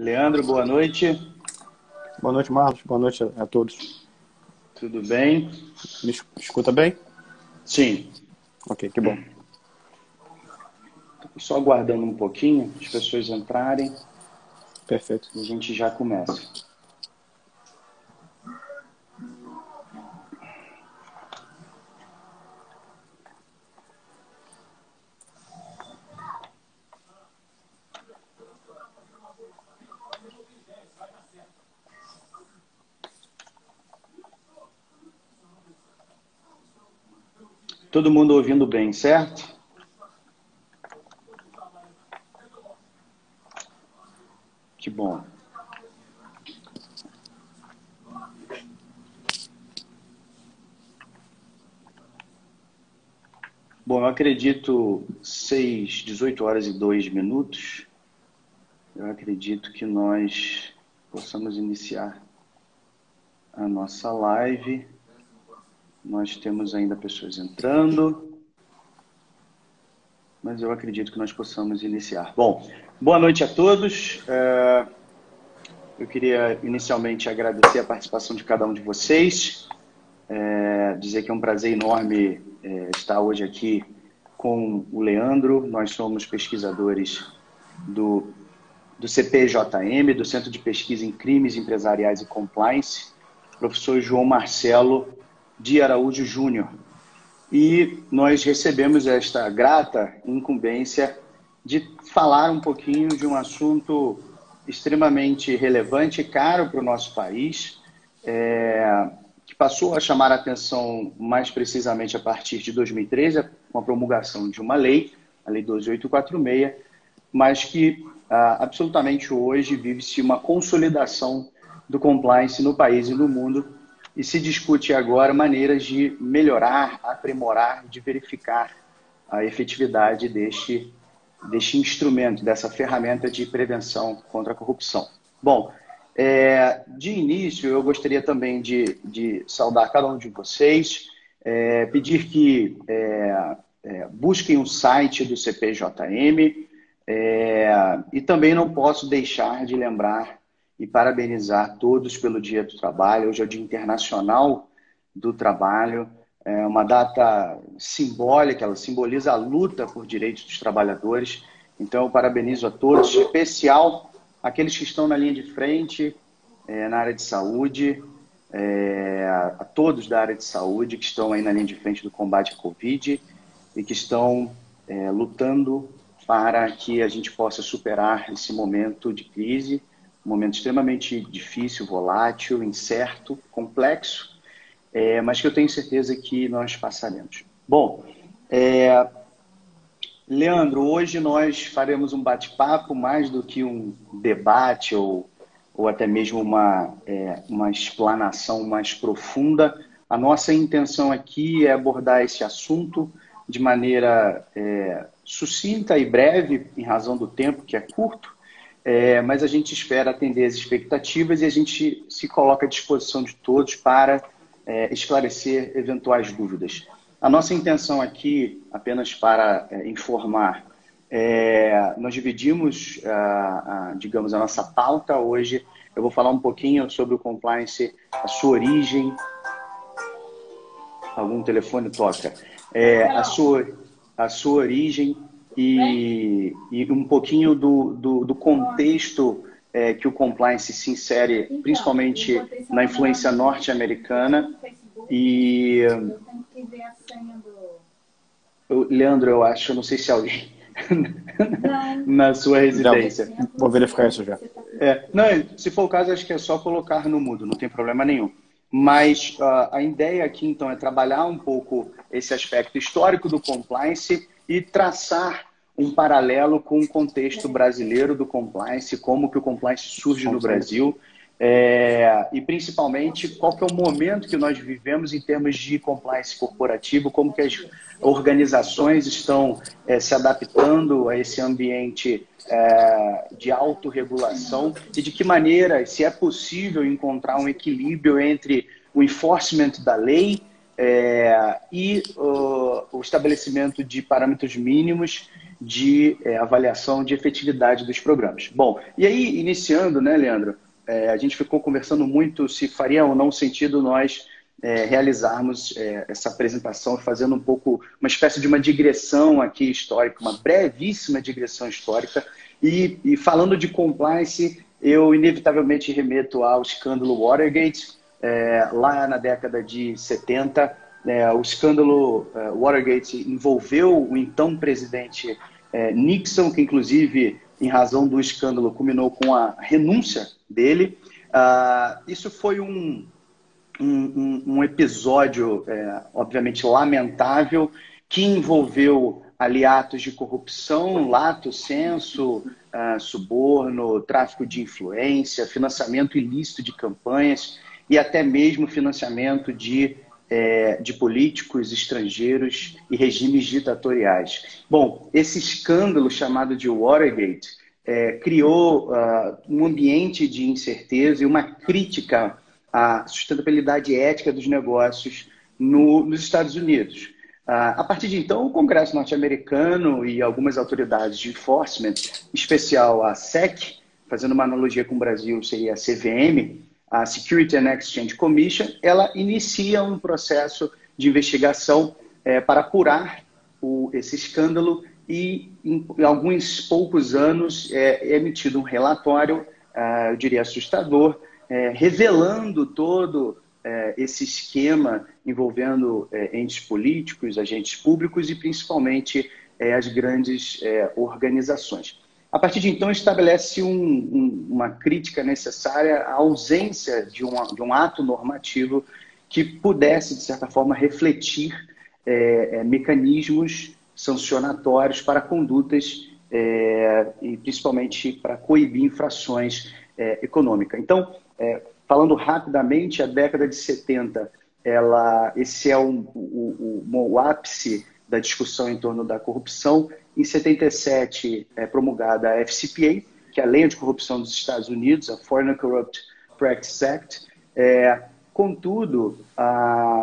Leandro, boa noite. Boa noite, Marlos. Boa noite a todos. Tudo bem? Me escuta bem? Sim. Ok, que bom. Estou só aguardando um pouquinho, as pessoas entrarem Perfeito. e a gente já começa. Todo mundo ouvindo bem, certo? Que bom. Bom, eu acredito 18 horas e 2 minutos. Eu acredito que nós possamos iniciar a nossa live. Nós temos ainda pessoas entrando, mas eu acredito que nós possamos iniciar. Bom, boa noite a todos. Eu queria inicialmente agradecer a participação de cada um de vocês, dizer que é um prazer enorme estar hoje aqui com o Leandro. Nós somos pesquisadores do CPJM, do Centro de Pesquisa em Crimes Empresariais e Compliance, professor João Marcelo de Araújo Júnior. E nós recebemos esta grata incumbência de falar um pouquinho de um assunto extremamente relevante e caro para o nosso país, que passou a chamar a atenção mais precisamente a partir de 2013, com a promulgação de uma lei, a Lei 12.846, mas que absolutamente hoje vive-se uma consolidação do compliance no país e no mundo, e se discute agora maneiras de melhorar, aprimorar, de verificar a efetividade deste instrumento, dessa ferramenta de prevenção contra a corrupção. Bom, de início, eu gostaria também de saudar cada um de vocês, pedir que busquem o site do CPJM, e também não posso deixar de lembrar e parabenizar todos pelo Dia do Trabalho. Hoje é o Dia Internacional do Trabalho, é uma data simbólica, ela simboliza a luta por direitos dos trabalhadores. Então, eu parabenizo a todos, em especial aqueles que estão na linha de frente, na área de saúde, a todos da área de saúde que estão aí na linha de frente do combate à Covid e que estão lutando para que a gente possa superar esse momento de crise, um momento extremamente difícil, volátil, incerto, complexo, mas que eu tenho certeza que nós passaremos. Bom, Leandro, hoje nós faremos um bate-papo mais do que um debate ou até mesmo uma explanação mais profunda. A nossa intenção aqui é abordar esse assunto de maneira sucinta e breve, em razão do tempo, que é curto, mas a gente espera atender as expectativas e a gente se coloca à disposição de todos para esclarecer eventuais dúvidas. A nossa intenção aqui, apenas para informar, nós dividimos, digamos, a nossa pauta hoje. Eu vou falar um pouquinho sobre o compliance, a sua origem. Algum telefone toca. A sua origem e um pouquinho do contexto que o compliance se insere, principalmente na influência norte-americana. E, Leandro, eu acho, eu não sei se alguém na sua residência. Já vou verificar isso já. Não, se for o caso, acho que é só colocar no mudo, não tem problema nenhum. Mas a ideia aqui, então, é trabalhar um pouco esse aspecto histórico do compliance e traçar um paralelo com o contexto brasileiro do compliance, como que o compliance surge no Brasil, e principalmente qual que é o momento que nós vivemos em termos de compliance corporativo, como que as organizações estão se adaptando a esse ambiente de autorregulação e de que maneira, se é possível encontrar um equilíbrio entre o enforcement da lei e o estabelecimento de parâmetros mínimos de avaliação de efetividade dos programas. Bom, e aí, iniciando, né, Leandro, a gente ficou conversando muito se faria ou não sentido nós realizarmos essa apresentação, fazendo um pouco, uma espécie de uma digressão aqui histórica, uma brevíssima digressão histórica, e falando de compliance, eu inevitavelmente remeto ao escândalo Watergate, lá na década de 70, o escândalo Watergate envolveu o então presidente Nixon, que inclusive, em razão do escândalo, culminou com a renúncia dele. Isso foi um episódio, obviamente, lamentável, que envolveu ali atos de corrupção, lato sensu, suborno, tráfico de influência, financiamento ilícito de campanhas e até mesmo financiamento de políticos estrangeiros e regimes ditatoriais. Bom, esse escândalo chamado de Watergate criou um ambiente de incerteza e uma crítica à sustentabilidade ética dos negócios nos Estados Unidos. A partir de então, o Congresso norte-americano e algumas autoridades de enforcement, em especial a SEC, fazendo uma analogia com o Brasil, seria a CVM, a Security and Exchange Commission, ela inicia um processo de investigação para apurar esse escândalo e, em alguns poucos anos, é emitido um relatório, eu diria assustador, revelando todo esse esquema envolvendo entes políticos, agentes públicos e, principalmente, as grandes organizações. A partir de então, estabelece uma crítica necessária à ausência de um ato normativo que pudesse, de certa forma, refletir mecanismos sancionatórios para condutas e, principalmente, para coibir infrações econômicas. Então, falando rapidamente, a década de 70, esse é o ápice da discussão em torno da corrupção. Em 77 é promulgada a FCPA, que é a Lei Anticorrupção dos Estados Unidos, a Foreign Corrupt Practices Act. Contudo,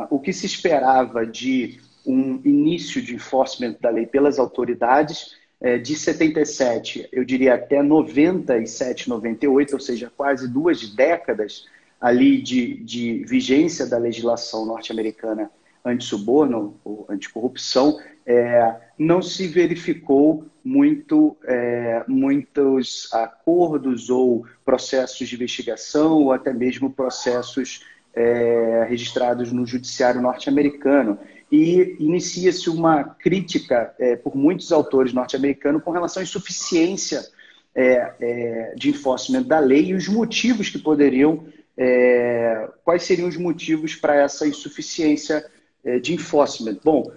o que se esperava de um início de enforcement da lei pelas autoridades, de 77, eu diria até 97, 98, ou seja, quase 2 décadas ali de vigência da legislação norte-americana anti-suborno ou anticorrupção, não se verificou muitos acordos ou processos de investigação ou até mesmo processos registrados no judiciário norte-americano. E inicia-se uma crítica por muitos autores norte-americanos com relação à insuficiência de enforcement da lei e os motivos que poderiam, quais seriam os motivos para essa insuficiência de enforcement. Bom,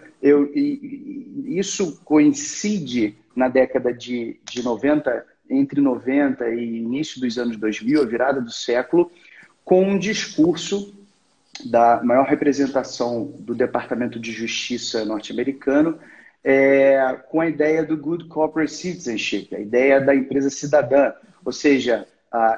isso coincide na década de 90, entre 90 e início dos anos 2000, a virada do século, com um discurso da maior representação do Departamento de Justiça norte-americano, com a ideia do Good Corporate Citizenship, a ideia da empresa cidadã. Ou seja,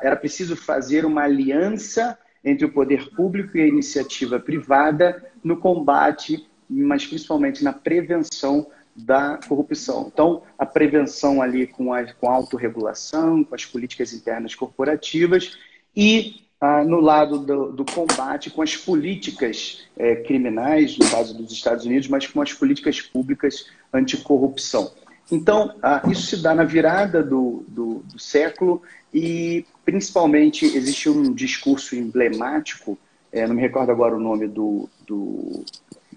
era preciso fazer uma aliança entre o poder público e a iniciativa privada no combate, mas principalmente na prevenção da corrupção. Então, a prevenção ali com a autorregulação, com as políticas internas corporativas e no lado do combate com as políticas criminais, no caso dos Estados Unidos, mas com as políticas públicas anticorrupção. Então, isso se dá na virada do século e, principalmente, existe um discurso emblemático, não me recordo agora o nome do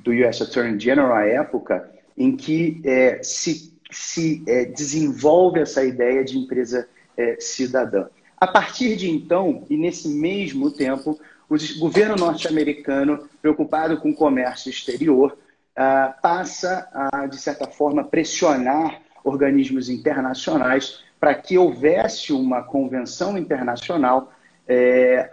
US Attorney General à época, em que se desenvolve essa ideia de empresa cidadã. A partir de então, e nesse mesmo tempo, o governo norte-americano, preocupado com o comércio exterior, passa a, de certa forma, pressionar organismos internacionais para que houvesse uma convenção internacional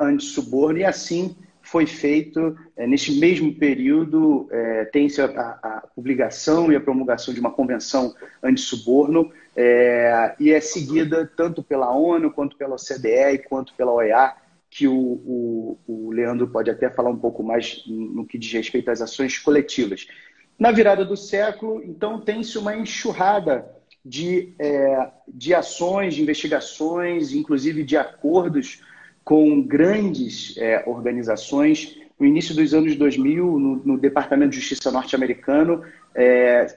anti-suborno, e assim foi feito. Neste mesmo período, tem-se a publicação e a promulgação de uma convenção anti-suborno, e é seguida tanto pela ONU, quanto pela OCDE, quanto pela OEA, que o Leandro pode até falar um pouco mais no que diz respeito às ações coletivas. Na virada do século, então, tem-se uma enxurrada de ações, de investigações, inclusive de acordos com grandes organizações. No início dos anos 2000, no Departamento de Justiça norte-americano,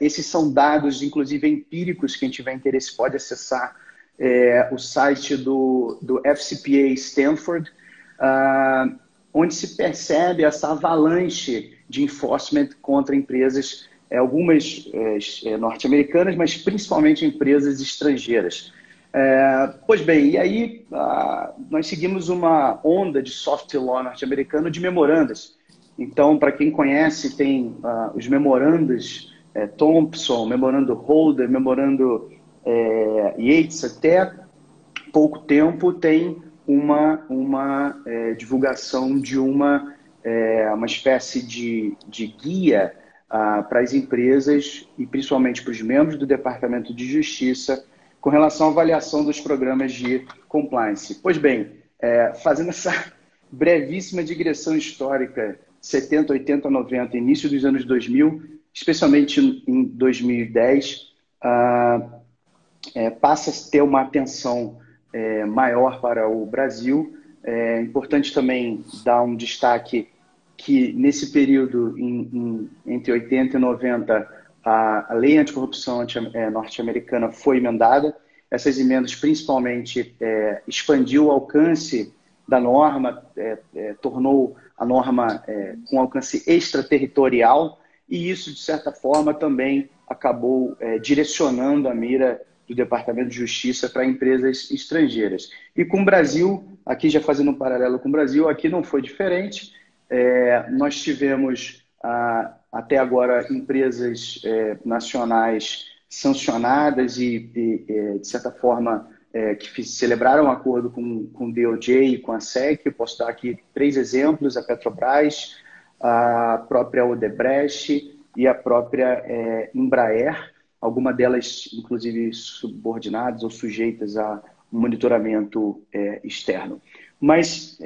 esses são dados, inclusive empíricos, quem tiver interesse pode acessar o site do FCPA Stanford, onde se percebe essa avalanche de enforcement contra empresas, algumas norte-americanas, mas principalmente empresas estrangeiras. Pois bem, e aí nós seguimos uma onda de soft law norte-americano de memorandas. Então, para quem conhece, tem os memorandas Thompson, memorando Holder, memorando Yates, até pouco tempo tem uma divulgação de uma espécie de guia para as empresas e principalmente para os membros do Departamento de Justiça com relação à avaliação dos programas de compliance. Pois bem, fazendo essa brevíssima digressão histórica, 70, 80, 90, início dos anos 2000, especialmente em 2010, passa a ter uma atenção maior para o Brasil. É importante também dar um destaque que nesse período, entre 80 e 90, a lei anticorrupção norte-americana foi emendada. Essas emendas principalmente expandiu o alcance da norma, tornou a norma com alcance extraterritorial, e isso, de certa forma, também acabou direcionando a mira do Departamento de Justiça para empresas estrangeiras. E com o Brasil, aqui já fazendo um paralelo com o Brasil, aqui não foi diferente. Nós tivemos até agora empresas nacionais sancionadas e de certa forma, que celebraram um acordo com o DOJ e com a SEC. Eu posso dar aqui 3 exemplos: a Petrobras, a própria Odebrecht e a própria Embraer, alguma delas, inclusive, subordinadas ou sujeitas a um monitoramento externo. Mas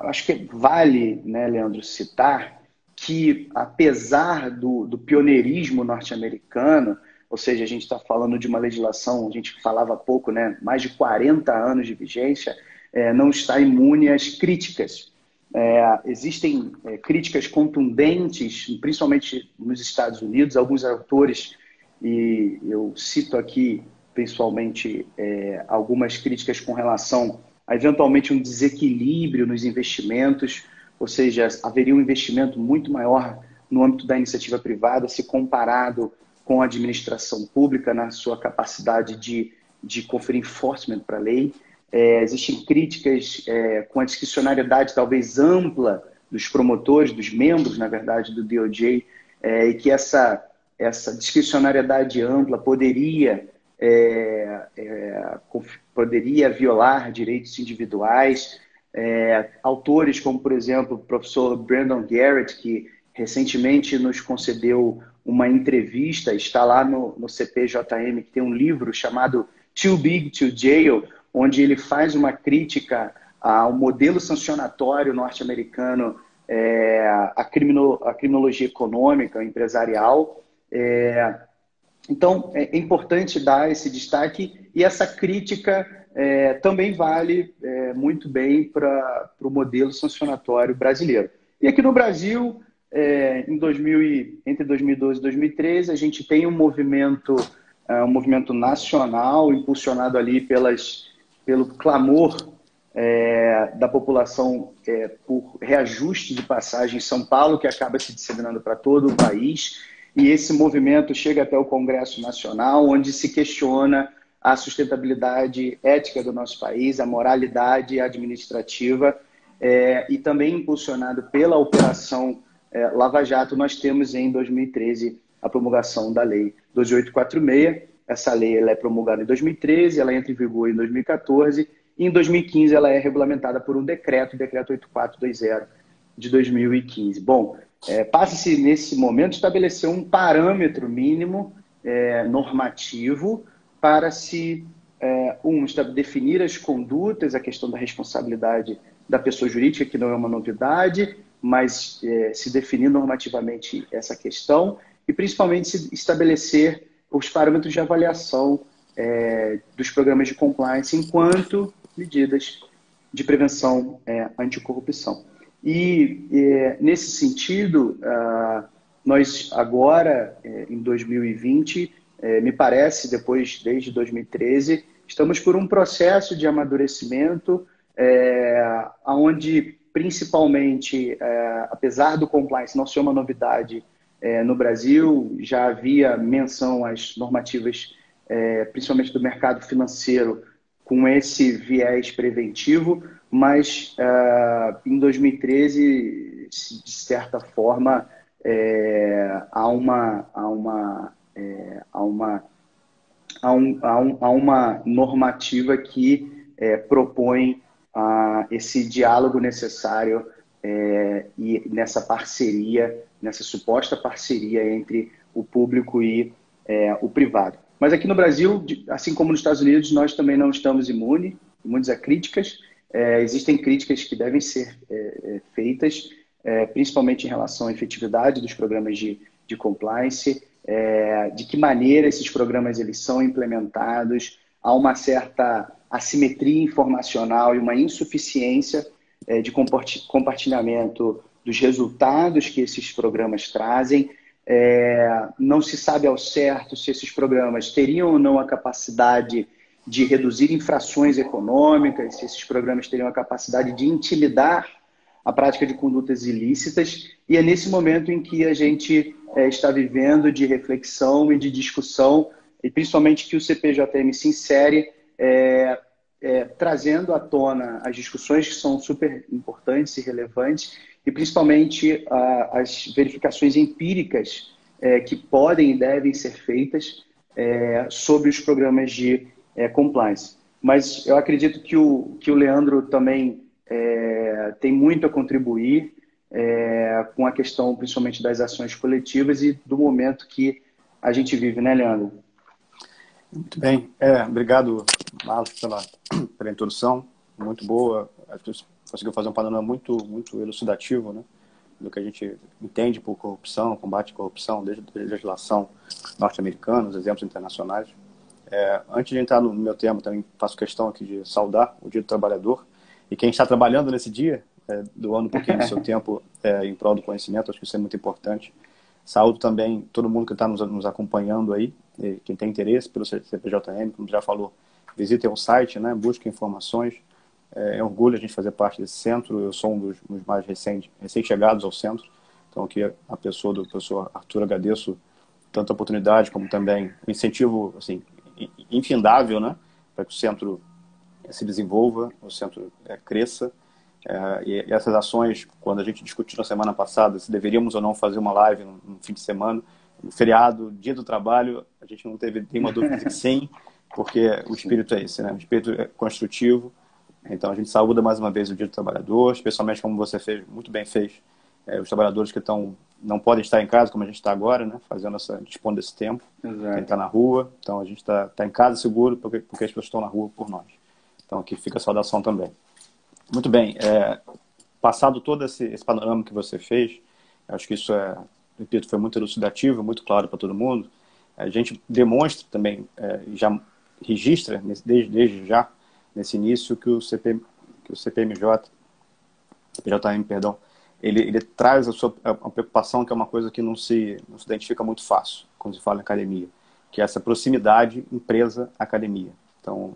acho que vale, né, Leandro, citar que, apesar do pioneirismo norte-americano, ou seja, a gente está falando de uma legislação, a gente falava há pouco, né, mais de 40 anos de vigência, não está imune às críticas. Existem críticas contundentes, principalmente nos Estados Unidos. Alguns autores, e eu cito aqui principalmente algumas críticas com relação a eventualmente um desequilíbrio nos investimentos, ou seja, haveria um investimento muito maior no âmbito da iniciativa privada se comparado com a administração pública na sua capacidade de conferir enforcement para a lei. Existem críticas com a discricionariedade talvez ampla dos promotores, dos membros, na verdade, do DOJ, e que essa discricionariedade ampla poderia violar direitos individuais. Autores como, por exemplo, o professor Brandon Garrett, que recentemente nos concedeu uma entrevista, está lá no CPJM, que tem um livro chamado Too Big to Jail, onde ele faz uma crítica ao modelo sancionatório norte-americano, à criminologia econômica, empresarial. Então, é importante dar esse destaque, e essa crítica também vale muito bem para o modelo sancionatório brasileiro. E aqui no Brasil, entre 2012 e 2013, a gente tem um movimento nacional impulsionado ali pelo clamor da população por reajuste de passagem em São Paulo, que acaba se disseminando para todo o país. E esse movimento chega até o Congresso Nacional, onde se questiona a sustentabilidade ética do nosso país, a moralidade administrativa, e também impulsionado pela Operação Lava Jato. Nós temos em 2013 a promulgação da Lei 12846. Essa lei ela é promulgada em 2013, ela entra em vigor em 2014, e em 2015 ela é regulamentada por um decreto, o Decreto 8420 de 2015. Bom, passa-se nesse momento estabelecer um parâmetro mínimo normativo para se, definir as condutas, a questão da responsabilidade da pessoa jurídica, que não é uma novidade, mas se definir normativamente essa questão e principalmente se estabelecer os parâmetros de avaliação dos programas de compliance enquanto medidas de prevenção anticorrupção. Nesse sentido, nós agora, em 2020, me parece, desde 2013, estamos por um processo de amadurecimento, onde, principalmente, apesar do compliance não ser uma novidade no Brasil, já havia menção às normativas, principalmente do mercado financeiro, com esse viés preventivo, mas em 2013, de certa forma, há uma normativa que propõe esse diálogo necessário e nessa parceria, nessa suposta parceria entre o público e o privado. Mas aqui no Brasil, assim como nos Estados Unidos, nós também não estamos imunes a críticas. Existem críticas que devem ser feitas, principalmente em relação à efetividade dos programas de compliance, de que maneira esses programas eles são implementados. Há uma certa assimetria informacional e uma insuficiência de compartilhamento dos resultados que esses programas trazem. Não se sabe ao certo se esses programas teriam ou não a capacidade de reduzir infrações econômicas, se esses programas teriam a capacidade de intimidar a prática de condutas ilícitas. E é nesse momento em que a gente está vivendo de reflexão e de discussão, e principalmente que o CPJM se insere, trazendo à tona as discussões que são super importantes e relevantes, e principalmente as verificações empíricas que podem e devem ser feitas sobre os programas de compliance. Mas eu acredito que o Leandro também tem muito a contribuir com a questão principalmente das ações coletivas e do momento que a gente vive, né, Leandro? Muito bem. Obrigado, Marlos, pela introdução. Muito boa. Acho que você conseguiu fazer um panorama muito elucidativo, né, do que a gente entende por corrupção, combate à corrupção, desde a legislação norte-americana, os exemplos internacionais. Antes de entrar no meu tema, também faço questão aqui de saudar o Dia do Trabalhador. E quem está trabalhando nesse dia, doando um pouquinho do seu tempo em prol do conhecimento, acho que isso é muito importante. Saúdo também todo mundo que está nos acompanhando aí, quem tem interesse pelo CPJM, como já falou, visitem o site, né, busquem informações. É um orgulho a gente fazer parte desse centro. Eu sou um dos mais recém-chegados ao centro. Então, aqui, a pessoa do professor Arthur, agradeço tanto a oportunidade como também o incentivo assim, infindável, né, para que o centro se desenvolva, o centro cresça. E essas ações, quando a gente discutiu na semana passada se deveríamos ou não fazer uma live no fim de semana, no feriado, dia do trabalho, a gente não teve nenhuma dúvida de que sim, porque o espírito é esse, né? O espírito é construtivo. Então a gente saúda mais uma vez o Dia do Trabalhador, especialmente como você muito bem fez, os trabalhadores que não podem estar em casa, como a gente está agora, né? Dispondo desse tempo. Exato. Quem está na rua, então a gente está em casa seguro porque as pessoas estão na rua por nós. Então aqui fica a saudação também. Muito bem, passado todo esse panorama que você fez, acho que isso repito, foi muito elucidativo, muito claro para todo mundo. A gente demonstra também, já registra, desde já, nesse início, que o CPMJ, ele traz a preocupação, que é uma coisa que não se identifica muito fácil quando se fala em academia, que é essa proximidade empresa-academia. Então,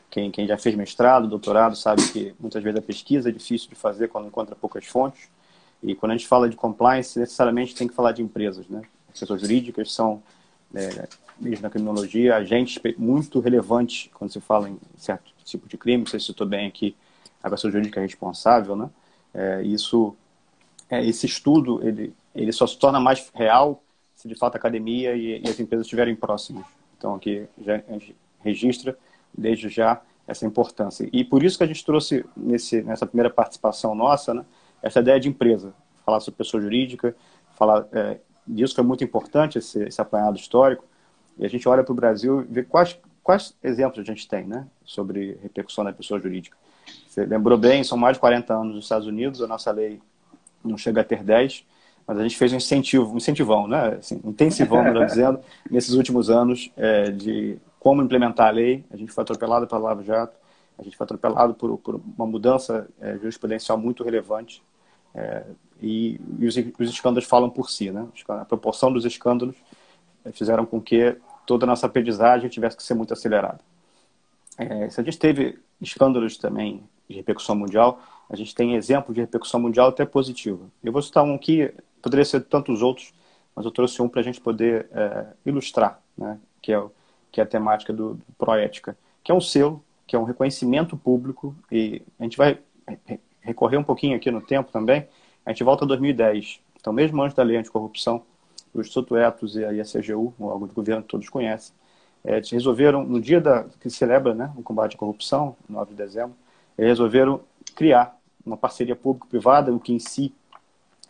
quem já fez mestrado, doutorado, sabe que muitas vezes a pesquisa é difícil de fazer quando encontra poucas fontes. E quando a gente fala de compliance, necessariamente tem que falar de empresas, né? As pessoas jurídicas são, mesmo na criminologia, agentes muito relevantes quando se fala em certo tipo de crime. Você citou bem aqui a pessoa jurídica responsável, né? Esse estudo ele só se torna mais real se de fato a academia e as empresas estiverem próximas. Então aqui a gente registra desde já essa importância. E por isso que a gente trouxe nessa primeira participação nossa, né, essa ideia de empresa, falar sobre pessoa jurídica, falar disso foi muito importante, esse apanhado histórico, e a gente olha para o Brasil e vê quais exemplos a gente tem, né, sobre repercussão da pessoa jurídica. Você lembrou bem, são mais de 40 anos nos Estados Unidos, a nossa lei não chega a ter 10, mas a gente fez um incentivão, né? Assim, intensivão, melhor dizendo, nesses últimos anos de como implementar a lei. A gente foi atropelado pela Lava Jato, a gente foi atropelado por uma mudança jurisprudencial muito relevante, e os escândalos falam por si, né? A proporção dos escândalos fizeram com que toda a nossa aprendizagem tivesse que ser muito acelerada. Se a gente teve escândalos também de repercussão mundial, a gente tem exemplos de repercussão mundial até positiva. Eu vou citar um aqui, poderia ser tantos outros, mas eu trouxe um para a gente poder ilustrar, né? Que é a temática do Proética, que é um selo, que é um reconhecimento público, e a gente vai recorrer um pouquinho aqui no tempo também. A gente volta a 2010, então mesmo antes da lei anticorrupção, os Sotuetos e a CGU, um órgão de governo que todos conhecem, eles resolveram, no dia que se celebra, né, o combate à corrupção, 9 de dezembro, eles resolveram criar uma parceria público-privada, o que em si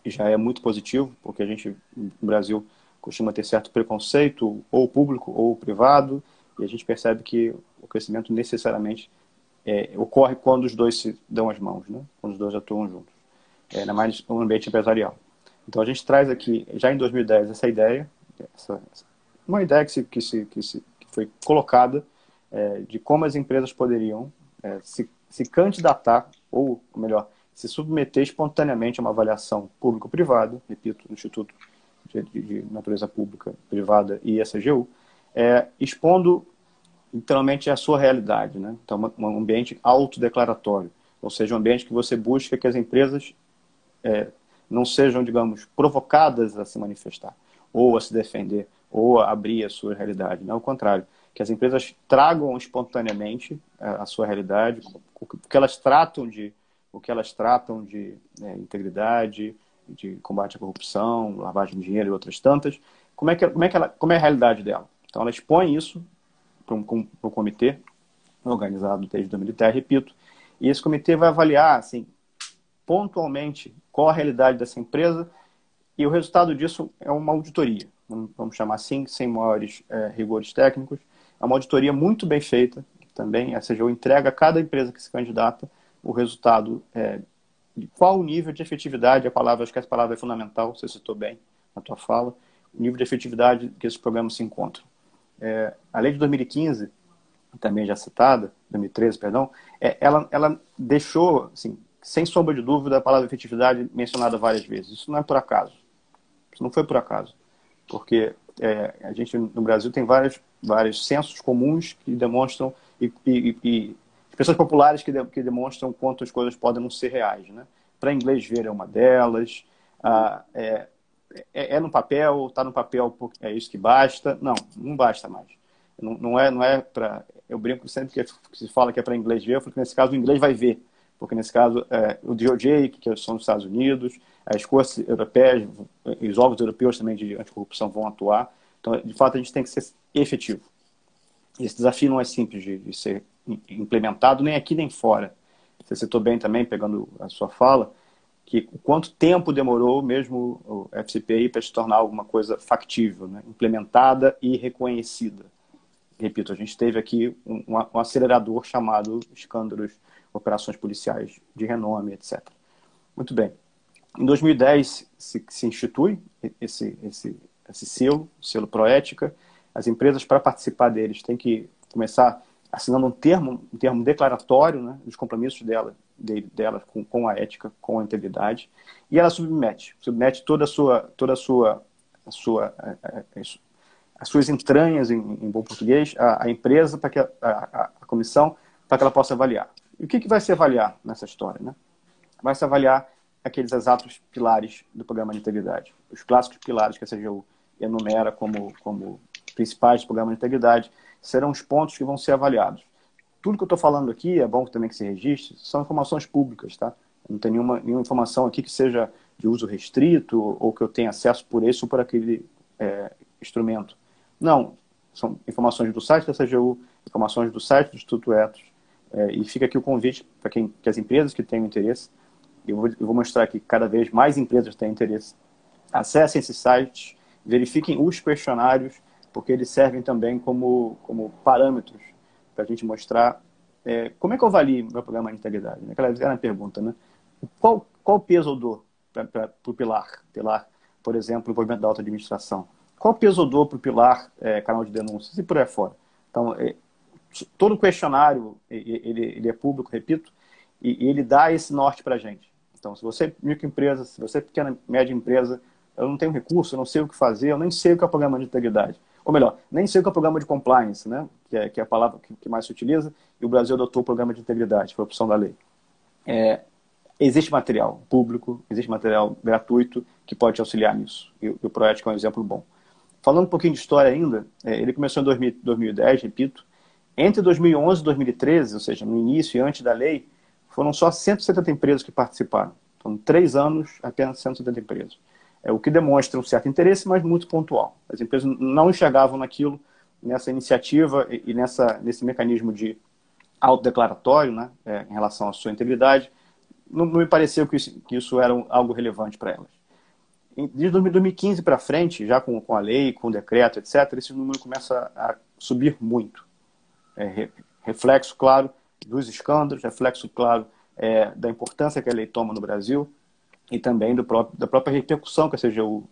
já é muito positivo, porque a gente, no Brasil, costuma ter certo preconceito, ou público ou privado, e a gente percebe que o crescimento necessariamente ocorre quando os dois se dão as mãos, né, quando os dois atuam juntos, ainda mais no ambiente empresarial. Então a gente traz aqui, já em 2010, essa ideia, uma ideia que foi colocada de como as empresas poderiam se candidatar, ou melhor, se submeter espontaneamente a uma avaliação público-privada, repito, no Instituto de Natureza Pública, Privada e a CGU, expondo literalmente a sua realidade, né? Então, um ambiente autodeclaratório, ou seja, um ambiente que você busca que as empresas não sejam, digamos, provocadas a se manifestar, ou a se defender, ou a abrir a sua realidade. Não, ao contrário, que as empresas tragam espontaneamente a sua realidade, o que elas tratam de integridade, de combate à corrupção, lavagem de dinheiro e outras tantas, como é a realidade dela. Então ela expõe isso para um comitê organizado desde 2010, repito, e esse comitê vai avaliar, assim, pontualmente qual a realidade dessa empresa, e o resultado disso é uma auditoria, vamos chamar assim, sem maiores rigores técnicos. É uma auditoria muito bem feita também, a CGU entrega a cada empresa que se candidata o resultado de qual o nível de efetividade, acho que essa palavra é fundamental, você citou bem na tua fala, o nível de efetividade que esses programas se encontram. A lei de 2015, também já citada, 2013, perdão, ela deixou, assim, sem sombra de dúvida, a palavra efetividade mencionada várias vezes. Isso não é por acaso. Isso não foi por acaso. Porque a gente, no Brasil, tem vários sensos comuns que demonstram, e expressões populares que demonstram quanto as coisas podem não ser reais, né? Para inglês ver é uma delas. No papel, está no papel, é isso que basta. Não, não basta mais. Não é para... Eu brinco sempre que se fala que é para inglês ver, eu falo que nesse caso o inglês vai ver. Porque nesse caso o DOJ, que são os Estados Unidos, as cortes europeias, os órgãos europeus também de anticorrupção vão atuar. Então, de fato, a gente tem que ser efetivo. Esse desafio não é simples de ser implementado, nem aqui nem fora. Você citou bem também, pegando a sua fala, que quanto tempo demorou mesmo o FCPI para se tornar alguma coisa factível, né? Implementada e reconhecida. Repito, a gente teve aqui um acelerador chamado escândalos, operações policiais de renome, etc. Muito bem. Em 2010 se institui esse selo Proética. As empresas, para participar deles, têm que começar assinando um termo declaratório, né, dos compromissos delas com a ética, com a integridade, e ela submete todas as suas entranhas, em bom português, a empresa, para que a comissão, para que ela possa avaliar. E o que vai se avaliar nessa história, né? Vai se avaliar aqueles exatos pilares do programa de integridade. Os clássicos pilares que a CGU enumera como principais do programa de integridade serão os pontos que vão ser avaliados. Tudo que eu estou falando aqui, é bom também que se registre, são informações públicas, tá? Não tem nenhuma informação aqui que seja de uso restrito ou que eu tenha acesso por esse ou por aquele instrumento. Não, são informações do site da CGU, informações do site do Instituto Etos, e fica aqui o convite para que as empresas que tenham interesse, eu vou mostrar que cada vez mais empresas têm interesse, acessem esses sites, verifiquem os questionários, porque eles servem também como parâmetros para a gente mostrar como é que eu avalio meu programa de integridade? Aquela era a pergunta, né? Qual o peso eu dou para o pilar, por exemplo, o envolvimento da auto-administração? Qual o peso eu dou para o pilar canal de denúncias e por aí fora? Então, todo questionário, ele é público, repito, e ele dá esse norte para a gente. Então, se você é microempresa, se você é pequena, média empresa, eu não tenho recurso, eu não sei o que fazer, eu nem sei o que é o programa de integridade. Ou melhor, nem sei o que é o programa de compliance, né? que é a palavra que mais se utiliza, e o Brasil adotou o programa de integridade, foi a opção da lei. Existe material público, existe material gratuito que pode te auxiliar nisso. E o Proética é um exemplo bom. Falando um pouquinho de história ainda, ele começou em 2010, repito. Entre 2011 e 2013, ou seja, no início e antes da lei, foram só 170 empresas que participaram. Então, em 3 anos, apenas 170 empresas. O que demonstra um certo interesse, mas muito pontual. As empresas não enxergavam naquilo, nessa iniciativa e nesse mecanismo de autodeclaratório, né, em relação à sua integridade. Não me pareceu que isso era algo relevante para elas. Desde 2015 para frente, já com a lei, com o decreto, etc., esse número começa a subir muito. Reflexo, claro, dos escândalos, reflexo, claro, da importância que a lei toma no Brasil e também da própria repercussão que a CGU,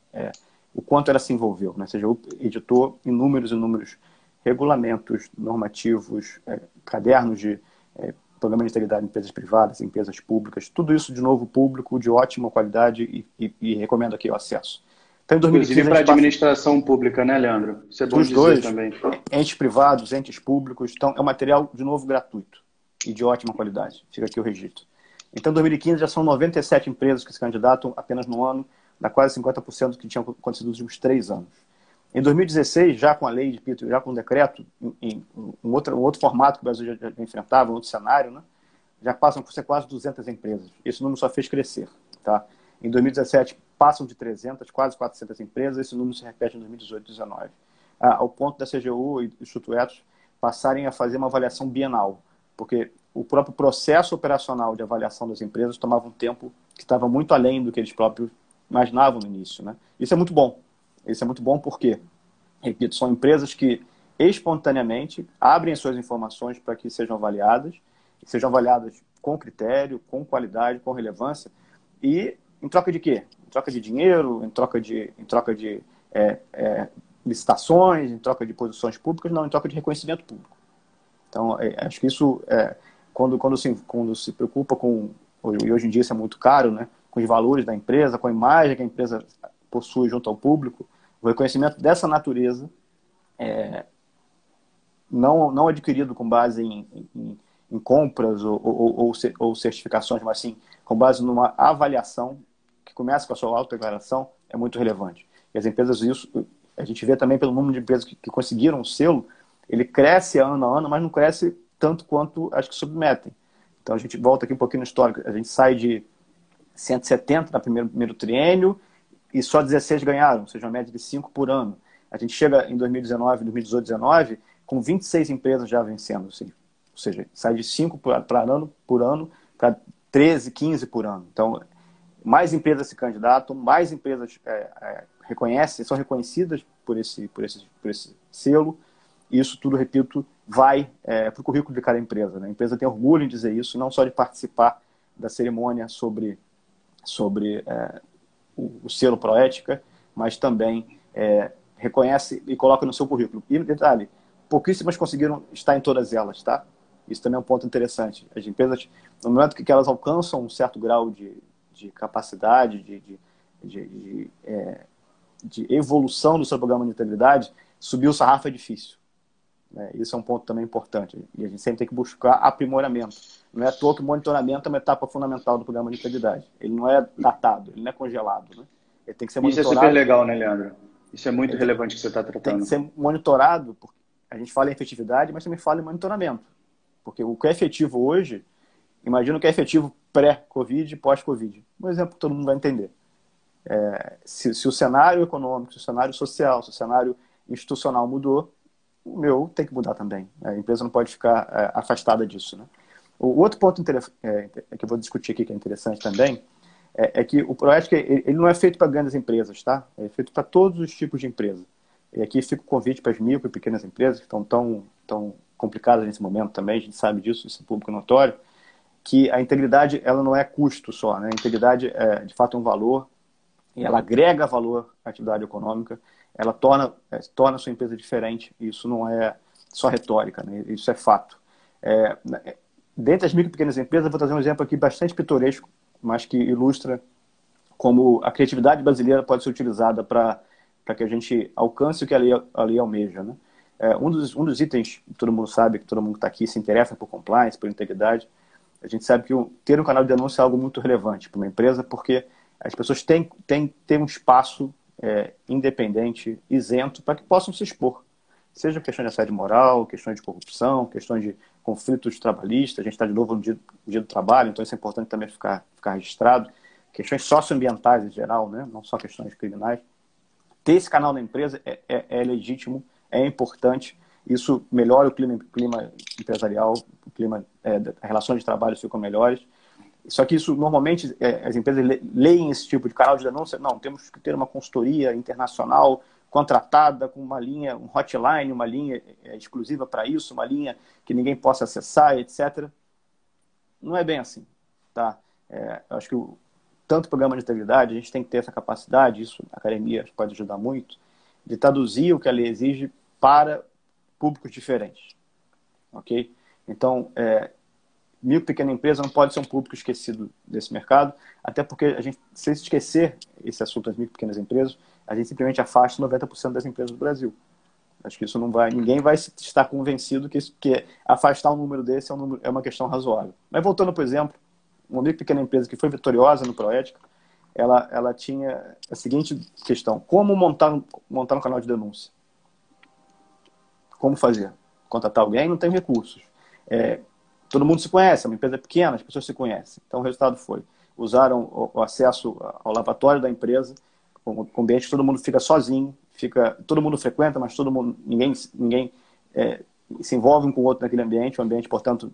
o quanto ela se envolveu. Né? A CGU editou inúmeros regulamentos normativos, cadernos de programa de integridade em empresas privadas, em empresas públicas, tudo isso de novo público, de ótima qualidade e recomendo aqui o acesso. Então, em 2015, inclusive para a administração pública, né, Leandro? Isso é bom dizer dois, também. Entes privados, entes públicos, então é um material, de novo, gratuito e de ótima qualidade. Fica aqui o registro. Então, em 2015, já são 97 empresas que se candidatam apenas no ano, dá quase 50% do que tinham acontecido nos últimos 3 anos. Em 2016, já com a lei de Pito, já com o decreto, em um outro formato que o Brasil já enfrentava, um outro cenário, né? Já passam por ser quase 200 empresas. Esse número só fez crescer. Tá? Em 2017, passam de 300, quase 400 empresas. Esse número se repete em 2018 e 2019. Ao ponto da CGU e dos institutos passarem a fazer uma avaliação bienal. Porque o próprio processo operacional de avaliação das empresas tomava um tempo que estava muito além do que eles próprios imaginavam no início. Né? Isso é muito bom. Isso é muito bom porque, repito, são empresas que espontaneamente abrem as suas informações para que sejam avaliadas com critério, com qualidade, com relevância, e em troca de quê? Em troca de dinheiro, em troca de licitações, em troca de posições públicas, não, em troca de reconhecimento público. Então, acho que isso, quando se preocupa com, e hoje em dia isso é muito caro, né, com os valores da empresa, com a imagem que a empresa possui junto ao público, o reconhecimento dessa natureza não adquirido com base em compras ou certificações, mas sim com base numa avaliação que começa com a sua autodeclaração, é muito relevante. E as empresas, isso a gente vê também pelo número de empresas que conseguiram o selo, ele cresce ano a ano, mas não cresce tanto quanto as que submetem. Então a gente volta aqui um pouquinho no histórico, a gente sai de 170 no primeiro triênio e só 16 ganharam, ou seja, uma média de 5 por ano. A gente chega em 2019, 2018, 2019, com 26 empresas já vencendo, assim. Ou seja, sai de 5 por ano para 13, 15 por ano. Então, mais empresas se candidatam, mais empresas são reconhecidas por esse selo, e isso tudo, repito, vai para o currículo de cada empresa. Né? A empresa tem orgulho em dizer isso, não só de participar da cerimônia sobre o selo Proética, mas também reconhece e coloca no seu currículo. E, detalhe, pouquíssimas conseguiram estar em todas elas, tá? Isso também é um ponto interessante. As empresas, no momento que elas alcançam um certo grau de capacidade, de evolução do seu programa de integridade, subir o sarrafo é difícil. Né? Isso é um ponto também importante. E a gente sempre tem que buscar aprimoramento. Não é à toa que o monitoramento é uma etapa fundamental do programa de integridade. Ele não é datado, ele não é congelado. Né? Ele tem que ser monitorado. Isso é super legal, né, Leandro? Isso é muito relevante que você está tratando. Tem que ser monitorado, porque a gente fala em efetividade, mas também fala em monitoramento. Porque o que é efetivo hoje, imagina o que é efetivo pré-Covid e pós-Covid. Um exemplo que todo mundo vai entender. Se o cenário econômico, se o cenário social, se o cenário institucional mudou, o meu tem que mudar também. A empresa não pode ficar afastada disso. Né? O outro ponto que eu vou discutir aqui, que é interessante também, é que o Proética ele não é feito para grandes empresas, tá? É feito para todos os tipos de empresa. E aqui fica o convite para as micro e pequenas empresas que estão tão complicadas nesse momento também, a gente sabe disso, isso é público notório, que a integridade ela não é custo só, né? A integridade é, de fato, um valor, e ela agrega valor à atividade econômica, ela torna a sua empresa diferente, e isso não é só retórica, né? Isso é fato. É, dentre as micro e pequenas empresas, eu vou trazer um exemplo aqui bastante pitoresco, mas que ilustra como a criatividade brasileira pode ser utilizada para que a gente alcance o que a lei almeja, né? Um dos itens que todo mundo sabe, que todo mundo que está aqui se interessa por compliance, por integridade, a gente sabe que ter um canal de denúncia é algo muito relevante para uma empresa, porque as pessoas têm um espaço independente, isento, para que possam se expor. Seja questão de assédio moral, questões de corrupção, questões de conflitos trabalhistas. A gente está de novo no dia do trabalho, então isso é importante também ficar registrado. Questões socioambientais em geral, né? Não só questões criminais. Ter esse canal na empresa é legítimo, é importante. Isso melhora o clima empresarial, as relações de trabalho ficam melhores. Só que isso, normalmente, as empresas leem esse tipo de canal de denúncia. Não, temos que ter uma consultoria internacional contratada com uma linha, um hotline, uma linha exclusiva para isso, uma linha que ninguém possa acessar, etc. Não é bem assim, tá? Eu acho que tanto o programa de integridade, a gente tem que ter essa capacidade, isso a academia pode ajudar muito, de traduzir o que a lei exige para públicos diferentes, ok? Então, micro e pequena empresa não pode ser um público esquecido desse mercado, até porque a gente, se esquecer esse assunto das micro e pequenas empresas, a gente simplesmente afasta 90% das empresas do Brasil. Acho que isso não vai, ninguém vai estar convencido que afastar um número desse é uma questão razoável. Mas voltando, por exemplo, uma micro e pequena empresa que foi vitoriosa no Proética, ela tinha a seguinte questão: como montar um canal de denúncia? Como fazer? Contratar alguém? Não tem recursos. Todo mundo se conhece, é uma empresa pequena, as pessoas se conhecem. Então o resultado foi: usaram o acesso ao lavatório da empresa, com ambiente que todo mundo fica sozinho, todo mundo frequenta, mas ninguém se envolve um com o outro naquele ambiente, um ambiente, portanto,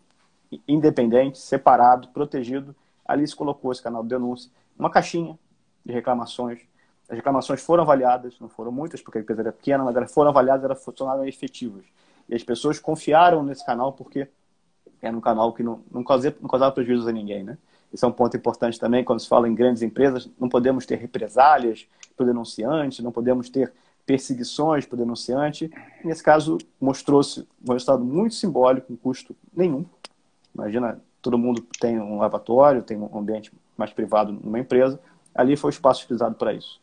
independente, separado, protegido. Ali se colocou esse canal de denúncia, uma caixinha de reclamações. As reclamações foram avaliadas, não foram muitas, porque a empresa era pequena, mas elas foram avaliadas, elas funcionaram efetivas. E as pessoas confiaram nesse canal porque era um canal que não causava prejuízos a ninguém, né? Esse é um ponto importante também quando se fala em grandes empresas. Não podemos ter represálias para o denunciante, não podemos ter perseguições para o denunciante. Nesse caso, mostrou-se um resultado muito simbólico, com custo nenhum. Imagina, todo mundo tem um lavatório, tem um ambiente mais privado numa empresa. Ali foi o espaço utilizado para isso.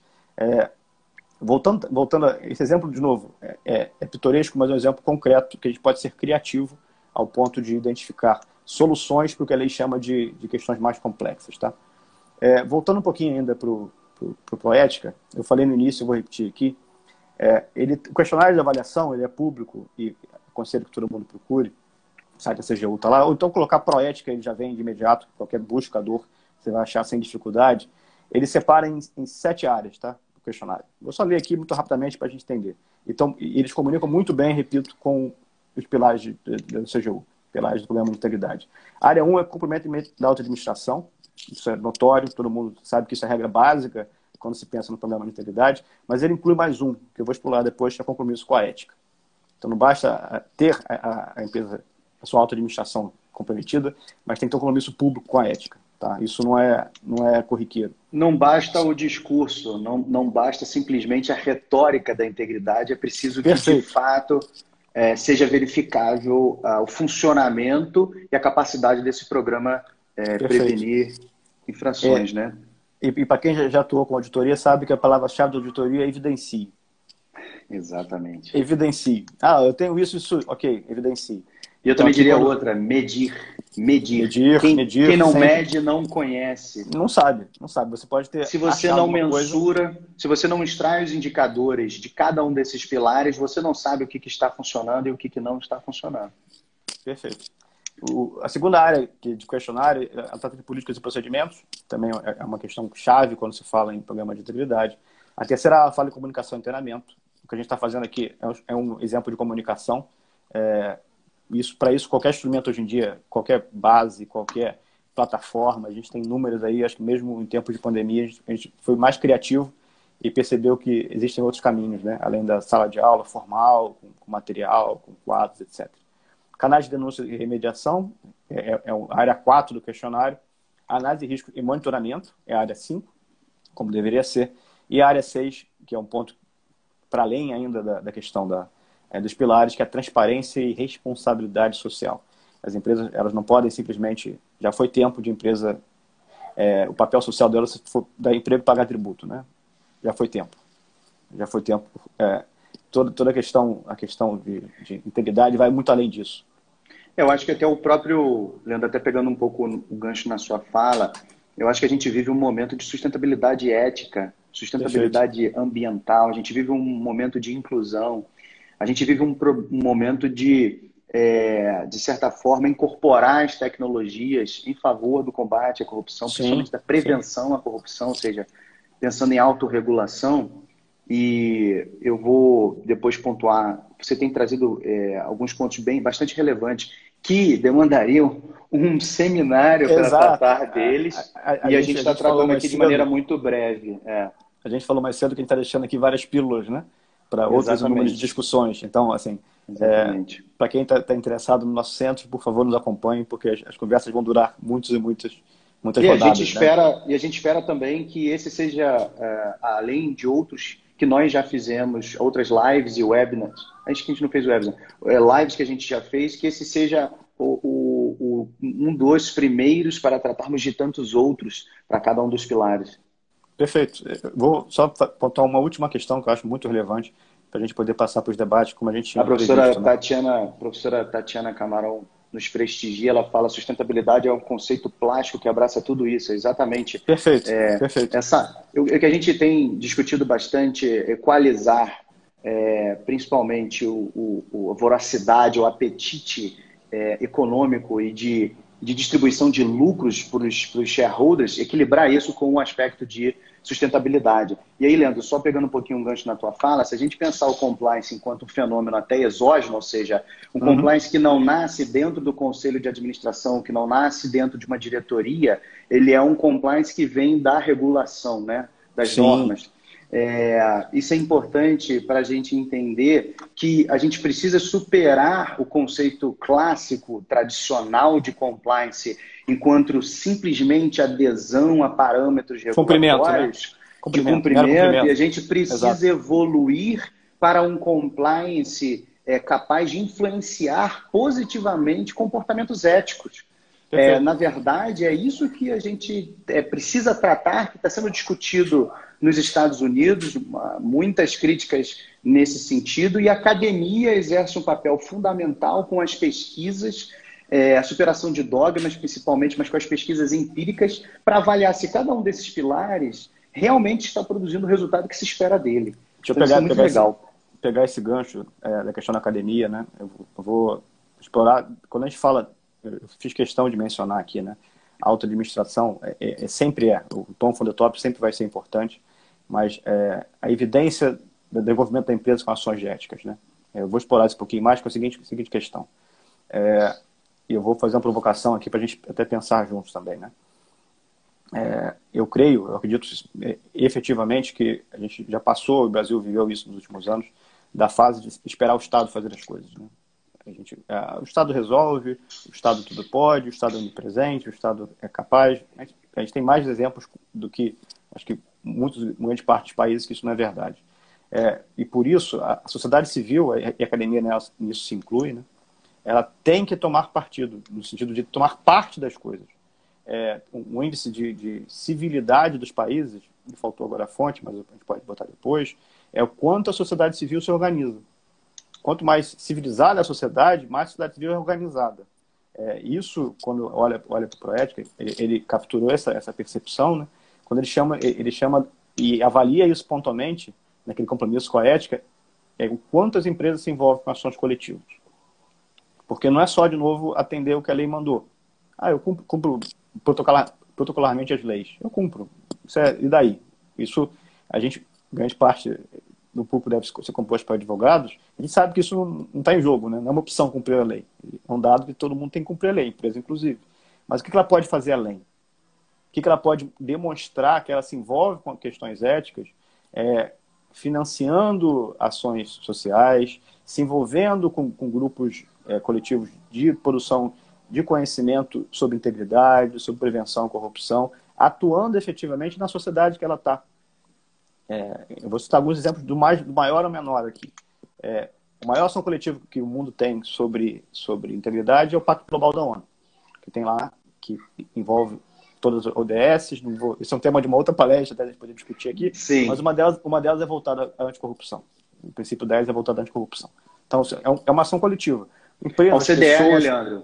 Voltando a esse exemplo, de novo, é pitoresco, mas é um exemplo concreto que a gente pode ser criativo ao ponto de identificar soluções para o que a lei chama de questões mais complexas. Tá? Voltando um pouquinho ainda para o Proética, eu falei no início, eu vou repetir aqui, o questionário de avaliação ele é público e aconselho que todo mundo procure, o site da CGU está lá, ou então colocar Proética, ele já vem de imediato, qualquer buscador, você vai achar sem dificuldade. Ele separa em 7 áreas, tá? O questionário. Vou só ler aqui muito rapidamente para a gente entender. Então, eles comunicam muito bem, repito, com os pilares do CGU, pilares do programa de integridade. A área 1 é cumprimento da auto-administração. Isso é notório, todo mundo sabe que isso é regra básica quando se pensa no programa de integridade, mas ele inclui mais um, que eu vou explorar depois, que é compromisso com a ética. Então, não basta ter a empresa, a sua auto-administração comprometida, mas tem que ter um compromisso público com a ética. Tá? Isso não é corriqueiro. Não basta o discurso, não basta simplesmente a retórica da integridade, é preciso que, de fato, seja verificável o funcionamento e a capacidade desse programa prevenir infrações, né? E para quem já atuou com auditoria, sabe que a palavra-chave da auditoria é evidencie. Exatamente. Evidencie. Eu tenho isso, ok, evidencie. E eu também diria outra, medir. Quem não sempre mede não conhece. Não sabe. Você pode ter. Se você não mensura, se você não extrai os indicadores de cada um desses pilares, você não sabe o que está funcionando e o que não está funcionando. Perfeito. A segunda área de questionário é a trata de políticas e procedimentos. Também é uma questão chave quando se fala em programa de integridade. A terceira ela fala em comunicação e treinamento. O que a gente está fazendo aqui é um exemplo de comunicação. Para isso, qualquer instrumento hoje em dia, qualquer base, qualquer plataforma, a gente tem números aí, acho que mesmo em tempos de pandemia, a gente foi mais criativo e percebeu que existem outros caminhos, né? Além da sala de aula formal, com material, com quadros, etc. canais de denúncia e remediação, a área 4 do questionário. Análise de risco e monitoramento, é a área 5, como deveria ser. E a área 6, que é um ponto para além ainda da questão dos pilares, que é a transparência e responsabilidade social. As empresas, elas não podem simplesmente... Já foi tempo de empresa... o papel social delas, se for dar emprego, pagar tributo, né? Já foi tempo. Já foi tempo. Toda a questão de integridade vai muito além disso. Eu acho que até o próprio, Leandro, até pegando um pouco o gancho na sua fala, eu acho que a gente vive um momento de sustentabilidade ética, sustentabilidade Perfeito. ambiental, a gente vive um momento de inclusão, a gente vive um momento de certa forma, incorporar as tecnologias em favor do combate à corrupção, Sim, principalmente da sim. prevenção à corrupção, ou seja, pensando em autorregulação. E eu vou depois pontuar, você tem trazido alguns pontos bastante relevantes que demandariam um seminário para Exato. tratar deles, A e a gente gente, a está gente falou tratando mais aqui de maneira cedo, muito breve. a gente falou mais cedo que a gente está deixando aqui várias pílulas, né? Para outras inúmeras Exatamente, discussões. Então, assim, exatamente. para quem está interessado no nosso centro, por favor, nos acompanhe, porque as conversas vão durar muitas rodadas, né? E a gente espera também que esse seja, além de outros que nós já fizemos, outras lives e webinars, acho que a gente não fez webinar, lives que a gente já fez, que esse seja um dos primeiros para tratarmos de tantos outros para cada um dos pilares. Perfeito. Eu vou só pontuar uma última questão que eu acho muito relevante para a gente poder passar para os debates, como a gente A tinha previsto, né? professora Tatiana Camarão nos prestigia, ela fala sustentabilidade é um conceito plástico que abraça tudo isso, exatamente. Perfeito, perfeito. O que a gente tem discutido bastante, equalizar principalmente a voracidade, o apetite econômico e de distribuição de lucros para os shareholders, equilibrar isso com um aspecto de sustentabilidade. E aí, Leandro, só pegando um pouquinho um gancho na tua fala, se a gente pensar o compliance enquanto um fenômeno até exógeno, ou seja, um compliance que não nasce dentro do conselho de administração, que não nasce dentro de uma diretoria, ele é um compliance que vem da regulação, né, das Sim, normas. Isso é importante para a gente entender que a gente precisa superar o conceito clássico, tradicional de compliance, enquanto simplesmente adesão a parâmetros cumprimento, né? regulatórios de Mero cumprimento, e a cumprimento. gente precisa Exato. evoluir para um compliance capaz de influenciar positivamente comportamentos éticos. Perfeito. Na verdade, é isso que a gente precisa tratar, que está sendo discutido nos Estados Unidos, muitas críticas nesse sentido, e a academia exerce um papel fundamental com as pesquisas, a superação de dogmas, principalmente, mas com as pesquisas empíricas, para avaliar se cada um desses pilares realmente está produzindo o resultado que se espera dele. Deixa eu Então, isso é muito legal. pegar esse gancho da questão da academia, né? Eu vou explorar. Quando a gente fala, eu fiz questão de mencionar aqui, né? A autoadministração sempre o tom from the top sempre vai ser importante, mas a evidência do desenvolvimento da empresa com ações de éticas, né? Eu vou explorar isso um pouquinho mais com a seguinte questão. E eu vou fazer uma provocação aqui para a gente até pensar juntos também, né? Eu acredito efetivamente que a gente já passou, o Brasil viveu isso nos últimos anos, da fase de esperar o Estado fazer as coisas, né? O Estado resolve, o Estado tudo pode, o Estado é onipresente, o Estado é capaz. A gente tem mais exemplos do que, acho que, grande parte dos países que isso não é verdade. E por isso, a sociedade civil, e a academia nisso se inclui, né? Ela tem que tomar partido, no sentido de tomar parte das coisas. Um índice de civilidade dos países, me faltou agora a fonte, mas a gente pode botar depois, é o quanto a sociedade civil se organiza. Quanto mais civilizada a sociedade, mais a sociedade civil é organizada. Isso, quando olha para o Proética, ele capturou essa percepção, né? Quando ele chama e avalia isso pontualmente, naquele compromisso com a ética, o quanto as empresas se envolvem com ações coletivas. Porque não é só, de novo, atender o que a lei mandou. Eu cumpro protocolarmente as leis. Eu cumpro. E daí? Isso, grande parte do público deve ser composto por advogados, a gente sabe que isso não está em jogo, né? Não é uma opção cumprir a lei. É um dado que todo mundo tem que cumprir a lei, empresa inclusive. Mas o que ela pode fazer além? O que ela pode demonstrar que ela se envolve com questões éticas, financiando ações sociais, se envolvendo com grupos coletivos de produção de conhecimento sobre integridade, sobre prevenção à corrupção, atuando efetivamente na sociedade que ela está. Eu vou citar alguns exemplos do maior ao menor aqui. A maior ação coletiva que o mundo tem sobre integridade é o Pacto Global da ONU, que tem lá, que envolve todas as ODS. Isso é um tema de uma outra palestra, até a gente poder discutir aqui. Sim. Mas uma delas é voltada à anticorrupção. O princípio 10 é voltado à anticorrupção. Então, é uma ação coletiva. Ao CDE, pessoas... né, Leandro?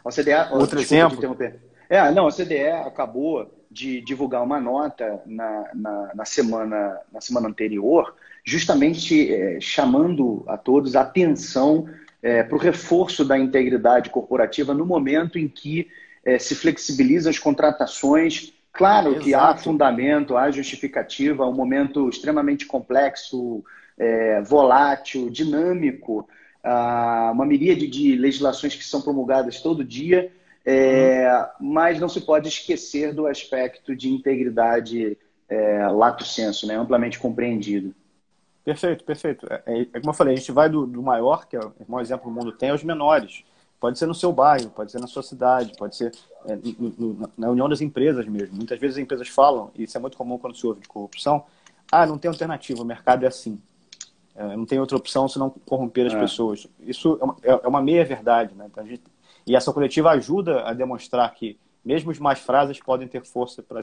Ao CDE, outro exemplo. Não, a CDE acabou de divulgar uma nota na semana anterior, justamente chamando a todos a atenção para o reforço da integridade corporativa no momento em que se flexibilizam as contratações. Claro que há fundamento, há justificativa, um momento extremamente complexo, volátil, dinâmico, uma miríade de legislações que são promulgadas todo dia, mas não se pode esquecer do aspecto de integridade lato sensu, né, amplamente compreendido. Perfeito, perfeito. Como eu falei, a gente vai do maior, que é o maior exemplo que o mundo tem, aos menores. Pode ser no seu bairro, pode ser na sua cidade, pode ser na união das empresas mesmo. Muitas vezes as empresas falam, e isso é muito comum quando se ouve de corrupção, não tem alternativa, o mercado é assim. Não tem outra opção senão corromper as pessoas. Isso é uma meia-verdade, né? Então, e essa coletiva ajuda a demonstrar que mesmo os mais frágeis podem ter força para,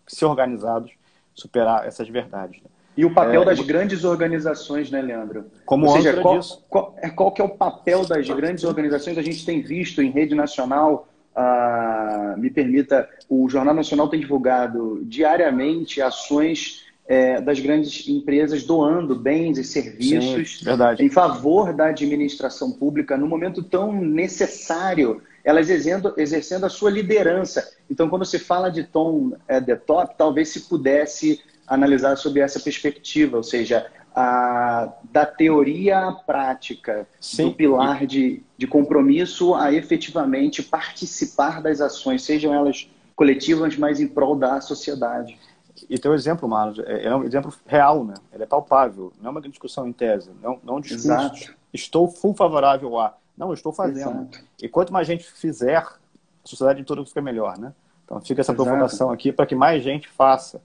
se organizados, superar essas verdades, né? E o papel das grandes organizações, né, Leandro? Como Ou seja, disso. qual que é o papel das grandes organizações? A gente tem visto em rede nacional, me permita, o Jornal Nacional tem divulgado diariamente ações das grandes empresas doando bens e serviços em favor da administração pública num momento tão necessário, elas exercendo a sua liderança. Então, quando se fala de tom the top, talvez se pudesse analisar sob essa perspectiva, ou seja, da teoria à prática, do pilar de compromisso a efetivamente participar das ações, sejam elas coletivas, mas em prol da sociedade. E teu exemplo, Marlos, é um exemplo real, né? Ele é palpável, não é uma discussão em tese, não um discurso. Exato. Estou full favorável a... Não, eu estou fazendo. Exato. E quanto mais gente fizer, a sociedade toda fica melhor, né? Então fica essa provocação aqui para que mais gente faça.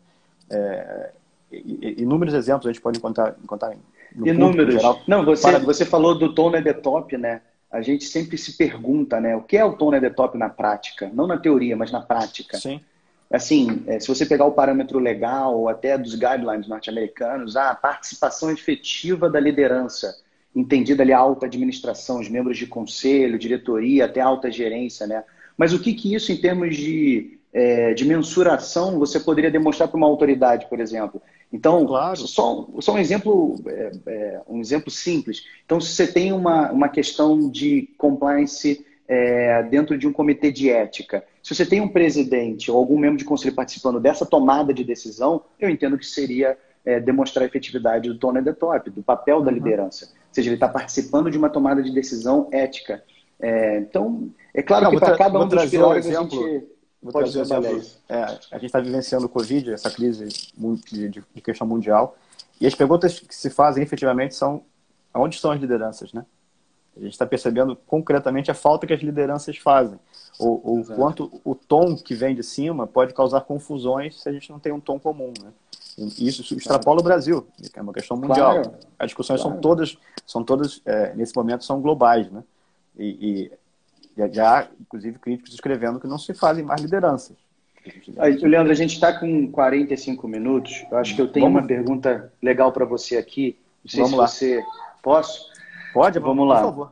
Inúmeros exemplos a gente pode encontrar no inúmeros. Geral. Não, você falou do Tone the Top, né? A gente sempre se pergunta, né? O que é o Tone the Top na prática? Não na teoria, mas na prática. Sim. Assim, se você pegar o parâmetro legal ou até dos guidelines norte-americanos, a participação efetiva da liderança, entendida ali a alta administração, os membros de conselho, diretoria, até a alta gerência, né? Mas o que isso, em termos de mensuração, você poderia demonstrar para uma autoridade, por exemplo? Então, só um exemplo simples. Então, se você tem uma questão de compliance dentro de um comitê de ética, se você tem um presidente ou algum membro de conselho participando dessa tomada de decisão, eu entendo que seria demonstrar a efetividade do Tone the Top, do papel da liderança. Ou seja, ele está participando de uma tomada de decisão ética. Então, é claro que para cada um dos pilares a gente pode trabalhar isso. A gente está vivenciando o Covid, essa crise de questão mundial, e as perguntas que se fazem efetivamente são: onde estão as lideranças, né? A gente está percebendo concretamente a falta que as lideranças fazem. Ou quanto o tom que vem de cima pode causar confusões se a gente não tem um tom comum, né? E isso extrapola o Brasil, que é uma questão mundial. Claro. As discussões são todas nesse momento, são globais, né? E já há, inclusive, críticos escrevendo que não se fazem mais lideranças. Leandro, a gente está com 45 minutos. Eu acho que eu tenho uma pergunta legal para você aqui. Não sei se você... Posso? Pode, vamos lá. Por favor.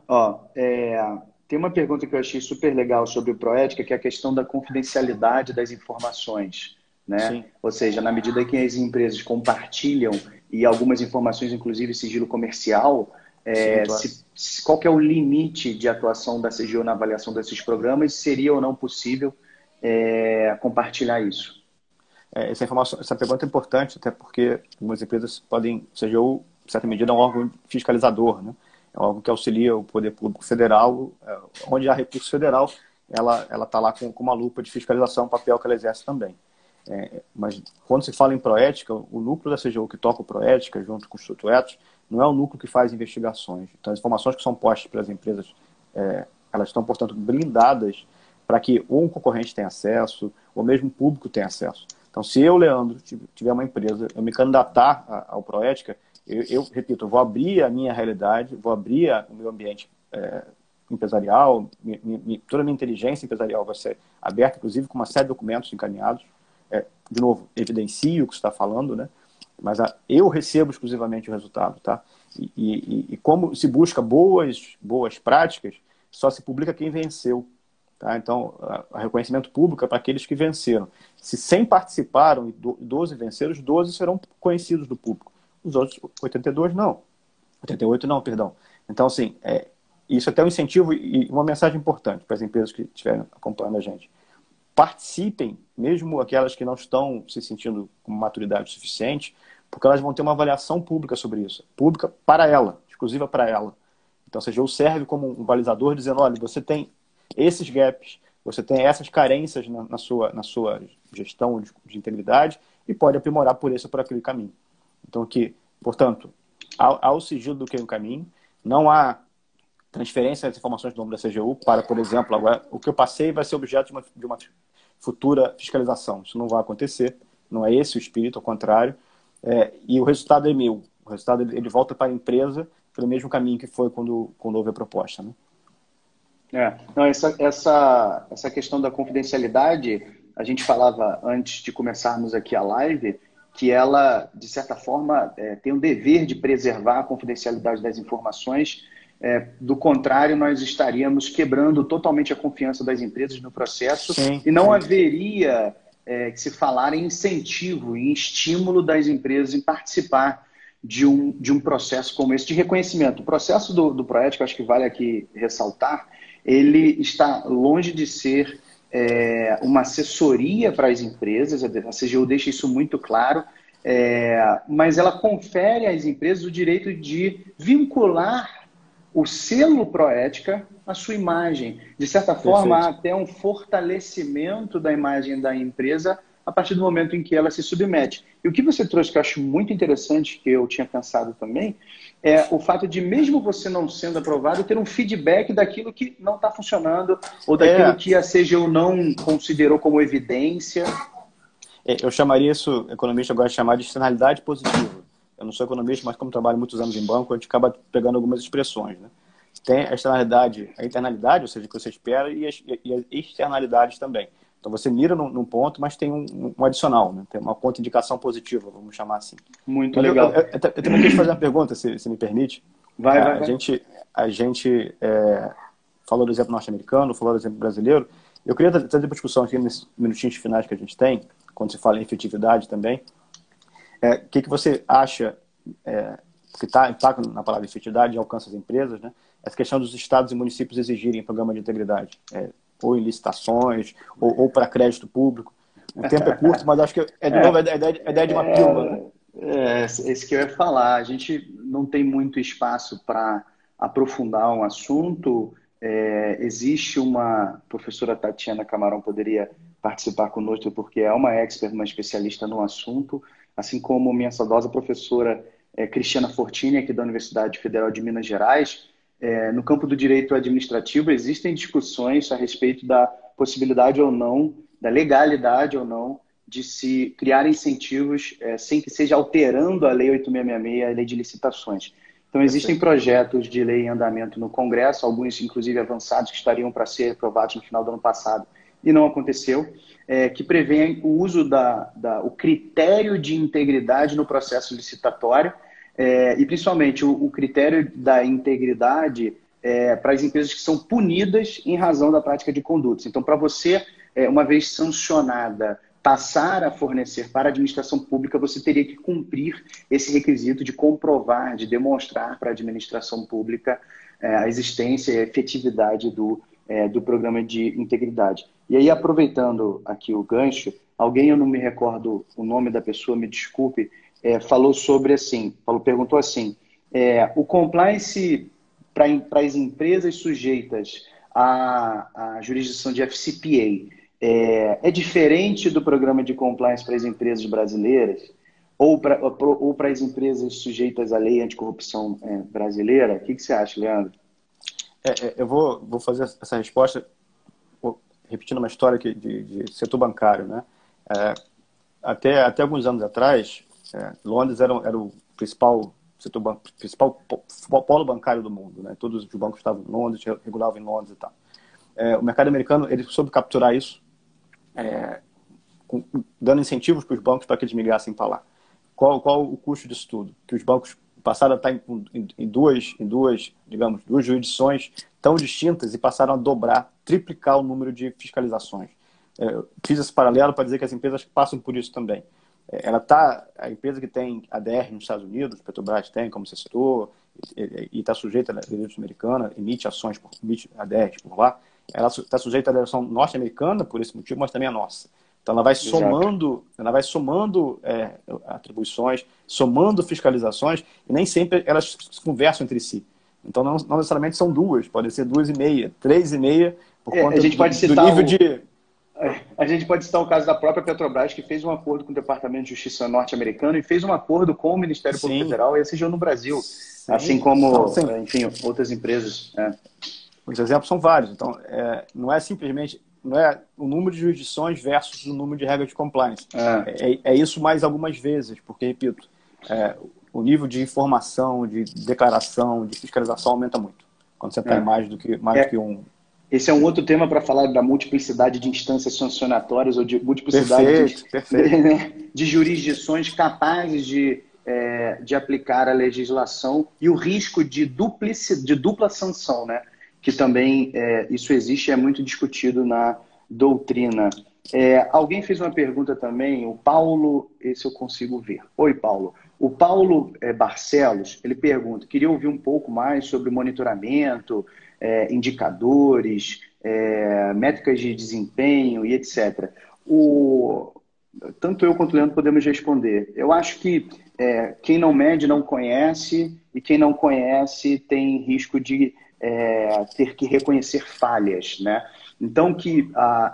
Tem uma pergunta que eu achei super legal sobre o Proética, que é a questão da confidencialidade das informações, né? Sim. Ou seja, na medida que as empresas compartilham e algumas informações, inclusive sigilo comercial, qual que é o limite de atuação da CGU na avaliação desses programas? Seria ou não possível compartilhar isso? Essa pergunta é importante, até porque algumas empresas podem... A CGU, em certa medida, é um órgão fiscalizador, né? É algo que auxilia o poder público federal, onde há recurso federal, ela está lá com uma lupa de fiscalização, um papel que ela exerce também. Mas quando se fala em Proética, o núcleo da CGU que toca o Proética, junto com os Instituto Etos, não é o núcleo que faz investigações. Então, as informações que são postas pelas empresas elas estão, portanto, blindadas para que ou um concorrente tenha acesso, ou mesmo o público tenha acesso. Então, se eu, Leandro, tiver uma empresa, eu me candidatar ao Proética, repito, eu vou abrir a minha realidade, vou abrir o meu ambiente empresarial, toda a minha inteligência empresarial vai ser aberta, inclusive com uma série de documentos encaminhados. De novo, evidencio o que você está falando, né? Mas eu recebo exclusivamente o resultado, tá? E como se busca boas práticas, só se publica quem venceu. Tá? Então, o reconhecimento público é para aqueles que venceram. Se 100 participaram e 12 venceram, os 12 serão conhecidos do público. Os outros 82 não. 88 não, perdão. Então, assim, isso é até um incentivo e uma mensagem importante para as empresas que estiverem acompanhando a gente. Participem, mesmo aquelas que não estão se sentindo com maturidade suficiente, porque elas vão ter uma avaliação pública sobre isso. Pública para ela, exclusiva para ela. Então, a CGU serve como um balizador dizendo, olha, você tem esses gaps, você tem essas carências na sua gestão de integridade e pode aprimorar por esse ou por aquele caminho. Então, portanto, há o sigilo do que é um caminho, não há transferência das informações do nome da CGU para, por exemplo, agora, o que eu passei vai ser objeto de uma futura fiscalização. Isso não vai acontecer, não é esse o espírito, ao contrário. E o resultado é meu. O resultado ele volta para a empresa pelo mesmo caminho que foi quando houve a proposta, né? Não, essa questão da confidencialidade, a gente falava antes de começarmos aqui a live, que ela, de certa forma, tem o dever de preservar a confidencialidade das informações. Do contrário, nós estaríamos quebrando totalmente a confiança das empresas no processo. Sim, e não sim. haveria que se falar em incentivo, em estímulo das empresas em participar de um processo como esse de reconhecimento. O processo do Proética, acho que vale aqui ressaltar, ele está longe de ser uma assessoria para as empresas, a CGU deixa isso muito claro, mas ela confere às empresas o direito de vincular o selo Proética à sua imagem. De certa forma, há até um fortalecimento da imagem da empresa a partir do momento em que ela se submete. E o que você trouxe, que eu acho muito interessante, que eu tinha pensado também, é o fato de, mesmo você não sendo aprovado, ter um feedback daquilo que não está funcionando ou daquilo que a CGU não considerou como evidência. Eu chamaria isso, economista agora de chamar de externalidade positiva. Eu não sou economista, mas como trabalho muitos anos em banco, a gente acaba pegando algumas expressões, né? Tem a externalidade, a internalidade, ou seja, o que você espera, e as externalidades também. Então você mira num ponto, mas tem um adicional, né? Tem uma contraindicação positiva, vamos chamar assim. Muito legal. Eu também queria fazer uma pergunta, se me permite. Vai. A gente falou do exemplo norte-americano, falou do exemplo brasileiro. Eu queria trazer para discussão aqui nesses minutinhos finais que a gente tem, quando se fala em efetividade também. O que você acha, que está na palavra efetividade e alcança as empresas, né? Essa questão dos estados e municípios exigirem programa de integridade, ou em licitações, ou para crédito público. O tempo é curto, mas acho que de novo a ideia de uma pílula, né? Esse que eu ia falar. A gente não tem muito espaço para aprofundar um assunto. Existe uma professora, Tatiana Camarão, poderia participar conosco porque é uma expert, uma especialista no assunto, assim como minha saudosa professora Cristiana Fortini, aqui da Universidade Federal de Minas Gerais. No campo do direito administrativo existem discussões a respeito da possibilidade ou não, da legalidade ou não, de se criar incentivos sem que seja alterando a Lei 8666, a Lei de Licitações. Então, existem projetos de lei em andamento no Congresso, alguns, inclusive, avançados, que estariam para ser aprovados no final do ano passado, e não aconteceu, que prevêem o uso o critério de integridade no processo licitatório, e, principalmente, o critério da integridade para as empresas que são punidas em razão da prática de condutas. Então, para você, uma vez sancionada, passar a fornecer para a administração pública, você teria que cumprir esse requisito de comprovar, de demonstrar para a administração pública a existência e a efetividade do programa de integridade. E aí, aproveitando aqui o gancho, alguém, eu não me recordo o nome da pessoa, me desculpe, falou sobre assim, perguntou assim, o compliance para as empresas sujeitas à jurisdição de FCPA é diferente do programa de compliance para as empresas brasileiras ou para as empresas sujeitas à lei anticorrupção brasileira? O que você acha, Leandro? Eu vou fazer essa resposta repetindo uma história de setor bancário, né? Até alguns anos atrás, Londres era o principal principal polo bancário do mundo, né? Todos os bancos estavam em Londres, regulavam em Londres e tal. O mercado americano, ele soube capturar isso, dando incentivos para os bancos para que eles migrassem para lá. Qual o custo disso tudo? Que os bancos passaram a estar em duas jurisdições tão distintas e passaram a dobrar, triplicar o número de fiscalizações. Fiz esse paralelo para dizer que as empresas passam por isso também. A empresa que tem ADR nos Estados Unidos, Petrobras tem, como você citou, e está sujeita à legislação americana, emite ADRs por lá, ela está sujeita à legislação norte-americana por esse motivo, mas também a nossa. Então ela vai somando atribuições, somando fiscalizações, e nem sempre elas conversam entre si. Então não necessariamente são duas, podem ser 2,5, 3,5, por conta do nível de... A gente pode citar o caso da própria Petrobras, que fez um acordo com o Departamento de Justiça norte-americano e fez um acordo com o Ministério Público Federal e a CGU no Brasil, assim como, enfim, outras empresas. Os exemplos são vários. Então, não é simplesmente o número de jurisdições versus o número de regras de compliance. É isso mais algumas vezes, porque, repito, o nível de informação, de declaração, de fiscalização aumenta muito quando você está em mais do que um... Esse é um outro tema para falar da multiplicidade de instâncias sancionatórias ou de multiplicidade de jurisdições capazes de aplicar a legislação e o risco de dupla sanção, né? Que também isso existe e é muito discutido na doutrina. Alguém fez uma pergunta também, o Paulo, esse eu consigo ver. Oi, Paulo. O Paulo Barcelos, ele pergunta, queria ouvir um pouco mais sobre monitoramento, indicadores, métricas de desempenho e etc. Tanto eu quanto o Leandro podemos responder. Eu acho que quem não mede não conhece e quem não conhece tem risco de ter que reconhecer falhas, né? Então,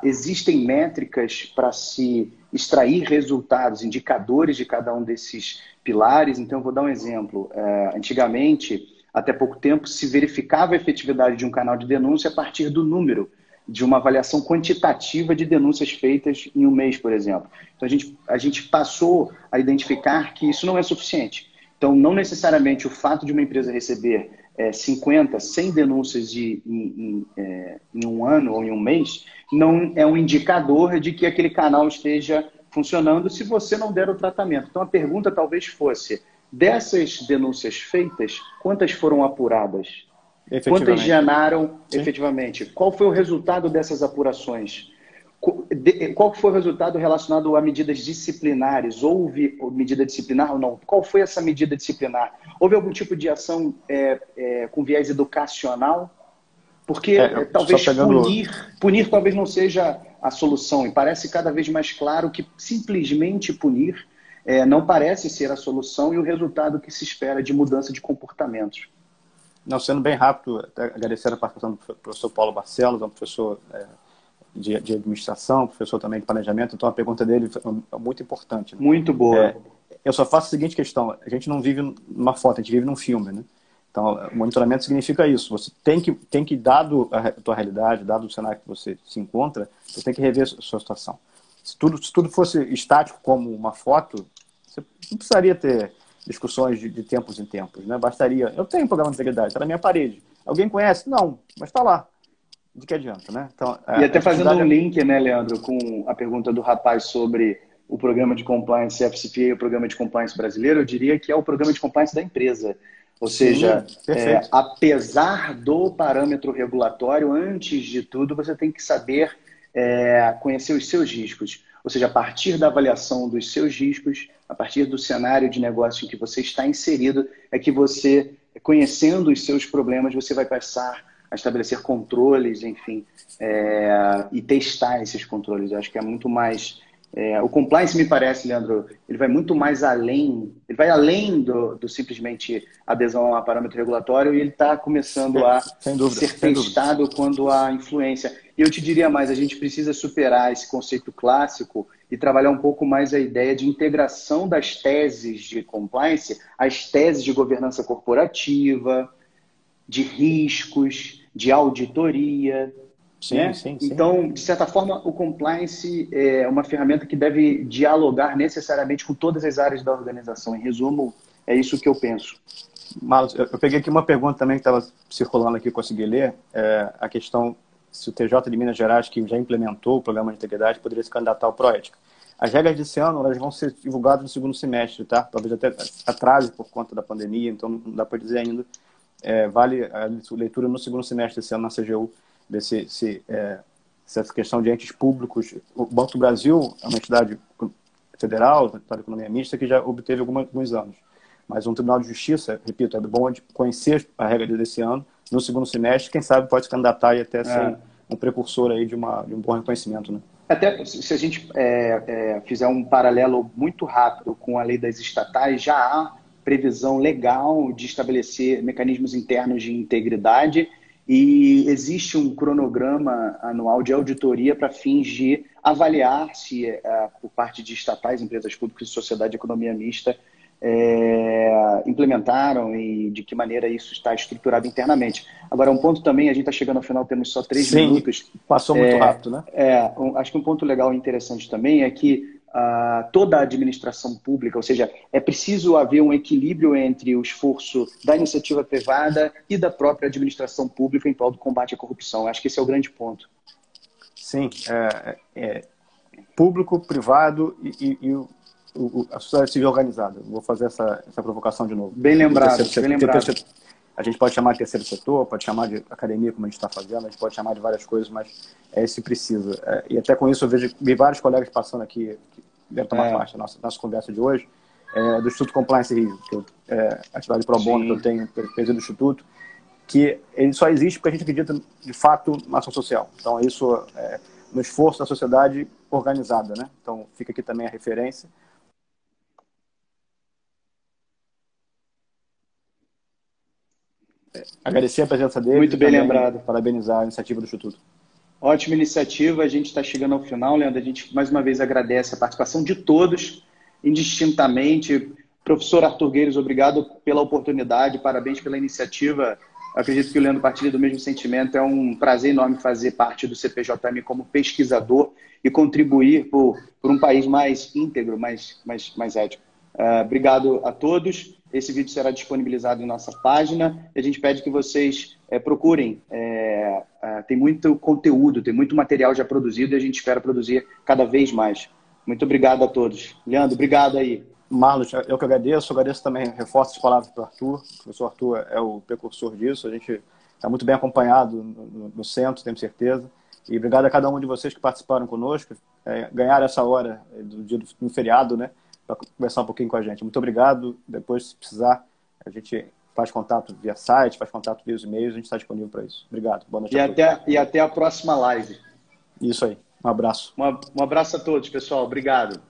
existem métricas para se extrair resultados, indicadores de cada um desses pilares. Então, eu vou dar um exemplo. Antigamente, até pouco tempo, se verificava a efetividade de um canal de denúncia a partir do número de uma avaliação quantitativa de denúncias feitas em um mês, por exemplo. Então, a gente passou a identificar que isso não é suficiente. Então, não necessariamente o fato de uma empresa receber 50, 100 denúncias em um ano ou em um mês não é um indicador de que aquele canal esteja funcionando se você não der o tratamento. Então, a pergunta talvez fosse, dessas denúncias feitas, quantas foram apuradas? Quantas geraram efetivamente? Qual foi o resultado dessas apurações? Qual foi o resultado relacionado a medidas disciplinares? Houve medida disciplinar ou não? Qual foi essa medida disciplinar? Houve algum tipo de ação com viés educacional? Porque talvez punir talvez não seja a solução. E parece cada vez mais claro que simplesmente punir não parece ser a solução e o resultado que se espera de mudança de comportamentos. Não, sendo bem rápido, agradecer a participação do professor Paulo Barcelos, é um professor de administração, professor também de planejamento, então a pergunta dele é muito importante. Né? Muito boa. Eu só faço a seguinte questão, a gente não vive numa foto, a gente vive num filme, né? Então, monitoramento significa isso, você tem que dado a tua realidade, dado o cenário que você se encontra, você tem que rever a sua situação. Se tudo fosse estático como uma foto, você não precisaria ter discussões de tempos em tempos, né? Bastaria, eu tenho um programa de integridade, está na minha parede. Alguém conhece? Não, mas está lá. De que adianta, né? Então, e até fazendo um link, né, Leandro, com a pergunta do rapaz sobre o programa de compliance FCPA e o programa de compliance brasileiro, eu diria que é o programa de compliance da empresa. Ou seja, apesar do parâmetro regulatório, antes de tudo, você tem que saber conhecer os seus riscos. Ou seja, a partir da avaliação dos seus riscos, a partir do cenário de negócio em que você está inserido, é que você, conhecendo os seus problemas, você vai passar a estabelecer controles, enfim, e testar esses controles. Eu acho que é muito mais... o compliance, me parece, Leandro, ele vai muito mais além, ele vai além do simplesmente adesão a parâmetro regulatório e ele está começando a ser testado quando há influência. E eu te diria mais, a gente precisa superar esse conceito clássico e trabalhar um pouco mais a ideia de integração das teses de compliance às teses de governança corporativa, de riscos, de auditoria. Sim, Né? sim. Então, de certa forma, o compliance é uma ferramenta que deve dialogar necessariamente com todas as áreas da organização. Em resumo, é isso que eu penso. Marlos, eu peguei aqui uma pergunta também que estava circulando aqui, consegui ler, a questão se o TJ de Minas Gerais, que já implementou o programa de integridade, poderia se candidatar ao Proética. As regras desse ano elas vão ser divulgadas no segundo semestre, tá? Talvez até atrase por conta da pandemia, então não dá para dizer ainda. Vale a leitura no segundo semestre desse ano na CGU, ver se essa questão de entes públicos. O Banco do Brasil é uma entidade federal, da economia mista, que já obteve alguns anos. Mas um Tribunal de Justiça, repito, é bom de conhecer a regra desse ano, no segundo semestre, quem sabe pode se candidatar e até ser um precursor aí de um bom reconhecimento, né? Até se a gente fizer um paralelo muito rápido com a lei das estatais, já há previsão legal de estabelecer mecanismos internos de integridade e existe um cronograma anual de auditoria para fins de avaliar se, por parte de estatais, empresas públicas e sociedade de economia mista, implementaram e de que maneira isso está estruturado internamente. Agora, um ponto também, a gente está chegando ao final, temos só 3 minutos. Passou muito rápido, né? Acho que um ponto legal e interessante também é que toda a administração pública, ou seja, é preciso haver um equilíbrio entre o esforço da iniciativa privada e da própria administração pública em prol do combate à corrupção. Acho que esse é o grande ponto. Sim, público, privado e a sociedade civil organizada. Vou fazer essa provocação de novo. Bem lembrado, bem lembrado. A gente pode chamar de terceiro setor, pode chamar de academia, como a gente está fazendo, a gente pode chamar de várias coisas, mas se precisa. E até com isso eu vi vários colegas passando aqui, que devem tomar parte da nossa conversa de hoje, do Instituto Compliance Rio, que atividade pro bono que eu tenho, presido do Instituto, que ele só existe porque a gente acredita, de fato, na ação social. Então, isso no esforço da sociedade organizada, né? Então, fica aqui também a referência. Agradecer a presença dele. Muito bem lembrado. Parabenizar a iniciativa do Instituto. Ótima iniciativa. A gente está chegando ao final, Leandro. A gente, mais uma vez, agradece a participação de todos, indistintamente. Professor Arthur Gueiros, obrigado pela oportunidade. Parabéns pela iniciativa. Acredito que o Leandro partilha do mesmo sentimento. É um prazer enorme fazer parte do CPJM como pesquisador e contribuir por um país mais íntegro, mais ético. Obrigado a todos. Esse vídeo será disponibilizado em nossa página. A gente pede que vocês procurem. Tem muito conteúdo, tem muito material já produzido e a gente espera produzir cada vez mais. Muito obrigado a todos. Leandro, obrigado aí. Marlos, eu que agradeço também, reforço as palavras do Arthur. O professor Arthur é o precursor disso. A gente está muito bem acompanhado no centro, tenho certeza. E obrigado a cada um de vocês que participaram conosco, ganharam essa hora do dia do feriado, né? Para conversar um pouquinho com a gente. Muito obrigado. Depois, se precisar, a gente faz contato via site, faz contato via os e-mails, a gente está disponível para isso. Obrigado. Boa noite a todos. E até a próxima live. Isso aí. Um abraço. Um abraço a todos, pessoal. Obrigado.